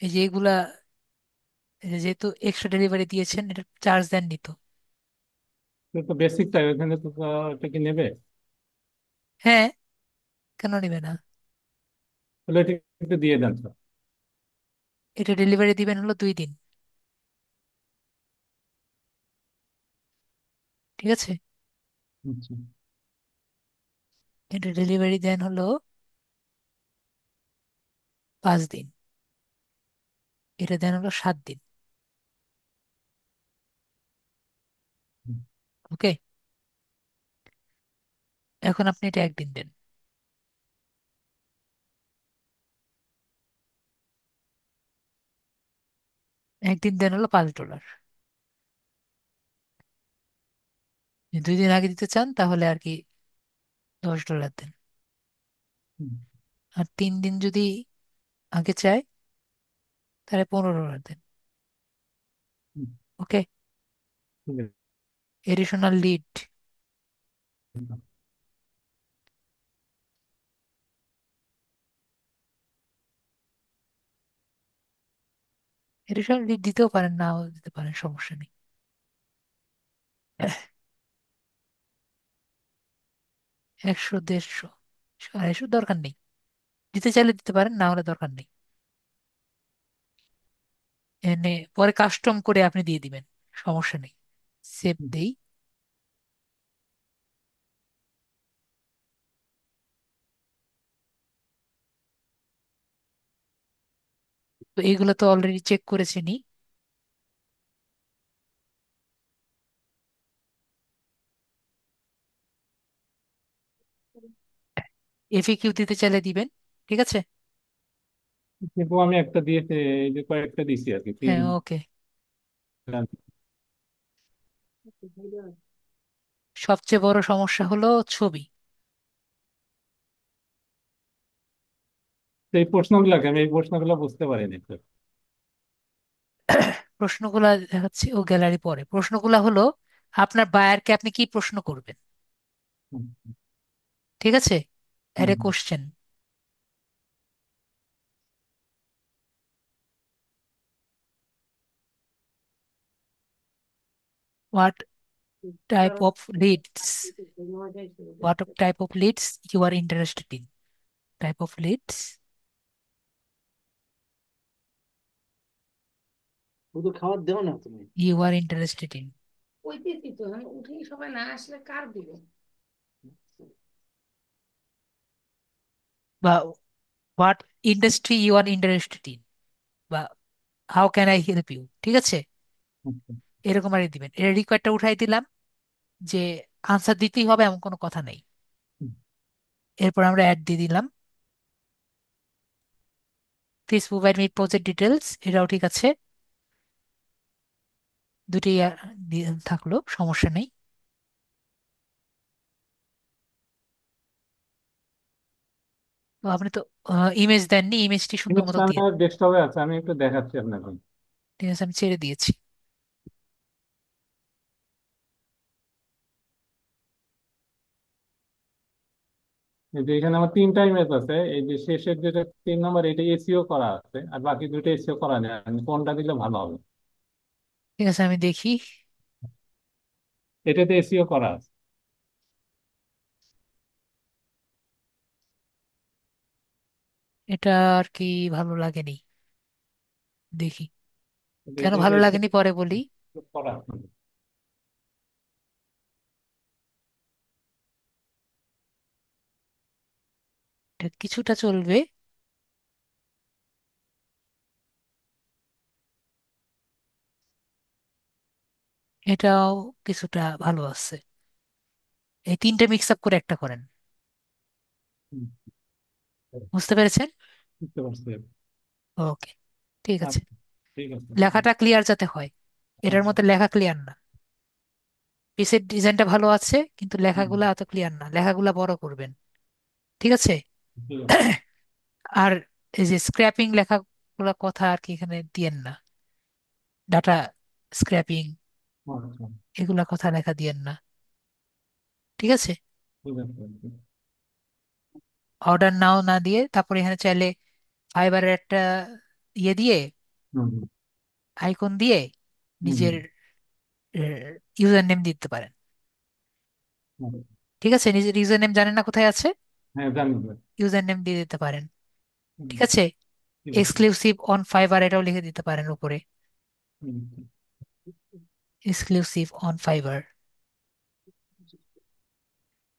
[SPEAKER 1] এই যে এগুলা, এই যে যেহেতু এক্সট্রা ডেলিভারি দিয়েছেন, এটা চার্জ দেননি তো।
[SPEAKER 5] এটা তো বেসিকটাই, ওখানে তো এটা কি নেবে?
[SPEAKER 1] হ্যাঁ, কেন নিবে না?
[SPEAKER 5] তাহলে এটা একটু দিয়ে দেন স্যার।
[SPEAKER 1] এটা ডেলিভারি দিবেন হলো 2 দিন। ঠিক আছে।
[SPEAKER 5] আচ্ছা।
[SPEAKER 1] এটা ডেলিভারি দেন হলো 5 দিন। এটা দেন হলো 7 দিন। ওকে। এখন আপনি এটা 1 দিন দেন। 1 দিন দেন হলো $5। 2 দিন আগে দিতে চান তাহলে আর কি $10 দেন।
[SPEAKER 5] হুম,
[SPEAKER 1] আর 3 দিন যদি আগে চায় তাহলে $15 দেন।
[SPEAKER 5] হুম,
[SPEAKER 1] ওকে।
[SPEAKER 5] ঠিক আছে।
[SPEAKER 1] এডিশনাল লিড, এডিশনাল লিড দিতেও পারেন, নাও দিতে পারেন, সমস্যা নেই। 100, 150, 250 দরকার নেই। দিতে চাইলে দিতে পারেন, না হলে দরকার নেই। এনে পরে কাস্টম করে আপনি দিয়ে দিবেন, সমস্যা নেই। সেভ
[SPEAKER 5] হুম,
[SPEAKER 1] দেই। তো এইগুলো তো অলরেডি চেক করেছি নি। এফএকিউ দিতে চাইলে দিবেন। ঠিক আছে।
[SPEAKER 5] কিন্তু আমি একটা দিয়েছি, এই যে কয়েকটা দিছি আর কি, তিন।
[SPEAKER 1] হ্যাঁ, ওকে। সবচেয়ে বড় সমস্যা হলো ছবি।
[SPEAKER 5] এই প্রশ্নগুলো আমি এই প্রশ্নগুলো বুঝতে পারিনি তো।
[SPEAKER 1] প্রশ্নগুলা দেখাচ্ছি, ও গ্যালারি পরে। প্রশ্নগুলা হলো আপনার বায়ারকে আপনি কি প্রশ্ন করবেন,
[SPEAKER 5] হুম,
[SPEAKER 1] ঠিক আছে? এর
[SPEAKER 5] hmm,
[SPEAKER 1] question, what type of leads, what type of leads you are interested in, type of leads
[SPEAKER 2] ওদের খাবার দেও না তুমি।
[SPEAKER 1] ইউ আর ইন্টারেস্টেড ইন, বা what industry you are interested in, বা how can I help you, ঠিক আছে?
[SPEAKER 5] হুম, হুম,
[SPEAKER 1] এরকম আর দিবেন। এর রিকোয়ারটা উঠাই দিলাম যে আনসার দিতেই হবে এমন কোনো কথা নেই।
[SPEAKER 5] হুম।
[SPEAKER 1] এরপর আমরা অ্যাড দিয়ে দিলাম, please provide me project details, এটাও ঠিক আছে। দুটি থাকলো, সমস্যা নেই। তো আপনি তো ইমেজ দেননি, ইমেজটি সুন্দর মতো
[SPEAKER 5] জিনিসটা
[SPEAKER 1] দিয়ে,
[SPEAKER 5] আমার ডেস্কটপে আছে, আমি একটু দেখাচ্ছি আপনাকে।
[SPEAKER 1] ঠিক আছে, আমি ছেড়ে দিয়েছি।
[SPEAKER 5] এই যে এখানে আমার তিনটা ইমেজ আছে, এই যে শেষের যেটা 3 নম্বর, এটা এসিও করা আছে, আর বাকি দুটো এসিও করা নেই। আমি কোনটা দিলে ভালো হবে?
[SPEAKER 1] ঠিক আছে, আমি দেখি।
[SPEAKER 5] এটাতে এসিও করা আছে।
[SPEAKER 1] এটা আর কি ভালো লাগেনি, দেখি
[SPEAKER 5] কিন্তু
[SPEAKER 1] কেন
[SPEAKER 5] এটাতে
[SPEAKER 1] ভালো
[SPEAKER 5] এসিও
[SPEAKER 1] লাগেনি পরে বলি।
[SPEAKER 5] করা আছে।
[SPEAKER 1] এটা কিছুটা চলবে, এটাও কিছুটা ভালো আছে। এই তিনটে মিক্স আপ করে একটা করেন,
[SPEAKER 5] হুম,
[SPEAKER 1] বুঝতে পেরেছেন?
[SPEAKER 5] বুঝতে পারছি।
[SPEAKER 1] ওকে, ঠিক আছে।
[SPEAKER 5] আচ্ছা, ঠিক আছে।
[SPEAKER 1] লেখাটা ক্লিয়ার যাতে হয়, এটার
[SPEAKER 5] আচ্ছা,
[SPEAKER 1] মধ্যে লেখা ক্লিয়ার না। পিসের ডিজাইনটা ভালো আছে কিন্তু
[SPEAKER 5] হুম,
[SPEAKER 1] লেখাগুলা অত ক্লিয়ার না, লেখাগুলা বড় করবেন, ঠিক আছে?
[SPEAKER 5] ঠিক আছে।
[SPEAKER 1] আর এই যে স্ক্র্যাপিং লেখাগুলা কথা আর কি এখানে দিয়েন না, ডাটা স্ক্র্যাপিং
[SPEAKER 5] আচ্ছা,
[SPEAKER 1] এগুলা কথা লেখা দিয়েন না, ঠিক আছে?
[SPEAKER 5] ঠিক আছে।
[SPEAKER 1] অর্ডার নাও না দিয়ে তারপরে এখানে চাইলে ফাইবারের একটা ইয়ে দিয়ে,
[SPEAKER 5] হুম, হুম,
[SPEAKER 1] আইকন দিয়ে
[SPEAKER 5] হুম,
[SPEAKER 1] নিজের ইউজার নেম দিতে পারেন,
[SPEAKER 5] হুম।
[SPEAKER 1] ঠিক আছে? নিজের ইউজার নেম জানেন না কোথায় আছে,
[SPEAKER 5] হ্যাঁ, জানি তো।
[SPEAKER 1] ইউজার নেম দিয়ে দিতে পারেন,
[SPEAKER 5] হুম,
[SPEAKER 1] ঠিক আছে?
[SPEAKER 5] ঠিক আছে।
[SPEAKER 1] এক্সক্লুসিভ অন ফাইবার এটাও লিখে দিতে পারেন উপরে,
[SPEAKER 5] হুম,
[SPEAKER 1] এক্সক্লুসিভ অন ফাইবার।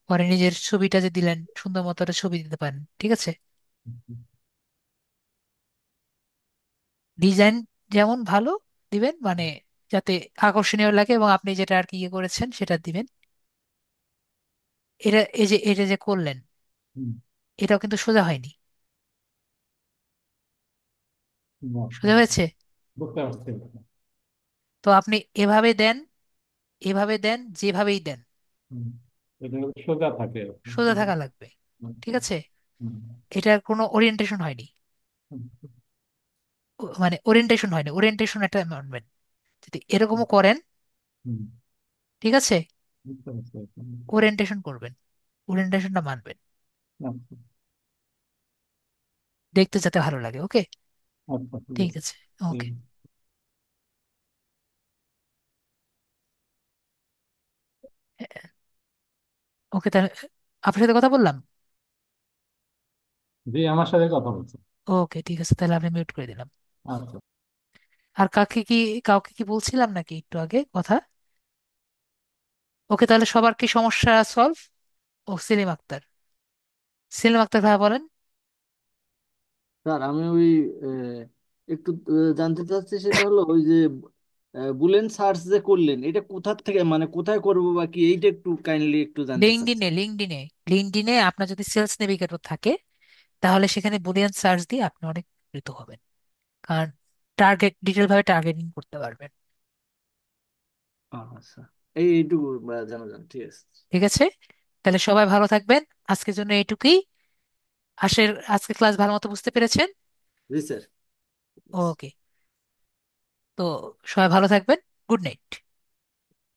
[SPEAKER 1] পরে নিজের ছবিটা যে দিলেন সুন্দর মতো একটা ছবি দিতে পারেন, ঠিক আছে?
[SPEAKER 5] হুম,
[SPEAKER 1] ডিজাইন যেমন ভালো দিবেন, মানে যাতে আকর্ষণীয় লাগে, এবং আপনি যেটা আর কি ইয়ে করেছেন সেটা দিবেন। এটা যে করলেন,
[SPEAKER 5] হুম,
[SPEAKER 1] এটাও কিন্তু সোজা হয়নি,
[SPEAKER 5] হুম, আচ্ছা,
[SPEAKER 1] সোজা হয়েছে।
[SPEAKER 5] বুঝতে পারছি।
[SPEAKER 1] তো আপনি এভাবে দেন, এভাবে দেন, যেভাবেই দেন
[SPEAKER 5] হুম, এটা সোজা থাকে।
[SPEAKER 1] সোজা থাকা লাগবে,
[SPEAKER 5] আচ্ছা,
[SPEAKER 1] ঠিক আছে?
[SPEAKER 5] হুম,
[SPEAKER 1] এটার কোনো ওরিয়েন্টেশন হয়নি,
[SPEAKER 5] হুম,
[SPEAKER 1] মানে ওরিয়েন্টেশন হয়নি, ওরিয়েন্টেশন একটা মানবেন। যদি এরকমও করেন,
[SPEAKER 5] হুম,
[SPEAKER 1] ঠিক আছে,
[SPEAKER 5] বুঝতে পারছি।
[SPEAKER 1] ওরিয়েন্টেশন করবেন, ওরিয়েন্টেশনটা মানবেন,
[SPEAKER 5] আচ্ছা,
[SPEAKER 1] দেখতে যাতে ভালো লাগে। ওকে,
[SPEAKER 5] আচ্ছা, ঠিক
[SPEAKER 1] ঠিক
[SPEAKER 5] আছে।
[SPEAKER 1] আছে।
[SPEAKER 5] ঠিক
[SPEAKER 1] ওকে,
[SPEAKER 5] আছে।
[SPEAKER 1] ওকে, তাহলে আপনার সাথে কথা বললাম।
[SPEAKER 5] জি, আমার সাথে কথা বলছে।
[SPEAKER 1] ওকে, ঠিক আছে, তাহলে আমি মিউট করে দিলাম।
[SPEAKER 5] আচ্ছা।
[SPEAKER 1] আর কাউকে কি বলছিলাম নাকি একটু আগে কথা? ওকে, তাহলে সবার কি সমস্যা সলভ? ও সেলিম আক্তার, সেলিম আক্তার ভাই বলেন।
[SPEAKER 2] স্যার আমি ওই একটু জানতে চাচ্ছি, সেটা হলো ওই যে বুলেন সার্চ যে করলেন, এটা কোথা থেকে মানে কোথায় করবো বা কি, এইটা একটু কাইন্ডলি একটু জানতে চাচ্ছি।
[SPEAKER 1] লিঙ্কডিনে আপনার যদি সেলস নেভিগেটর থাকে তাহলে সেখানে বুলিয়ান সার্চ দিয়ে আপনি অনেক উপকৃত হবেন, কারণ ডিটেল ভাবে টার্গেটিং করতে পারবেন,
[SPEAKER 2] আচ্ছা, এইটুকু জানা যান, ঠিক আছে।
[SPEAKER 1] ঠিক আছে? তাহলে সবাই ভালো থাকবেন, আজকের জন্য এইটুকুই। আজকে ক্লাস ভালো মতো বুঝতে পেরেছেন?
[SPEAKER 2] জি স্যার।
[SPEAKER 1] ওকে। তো সবাই ভালো থাকবেন। Good night.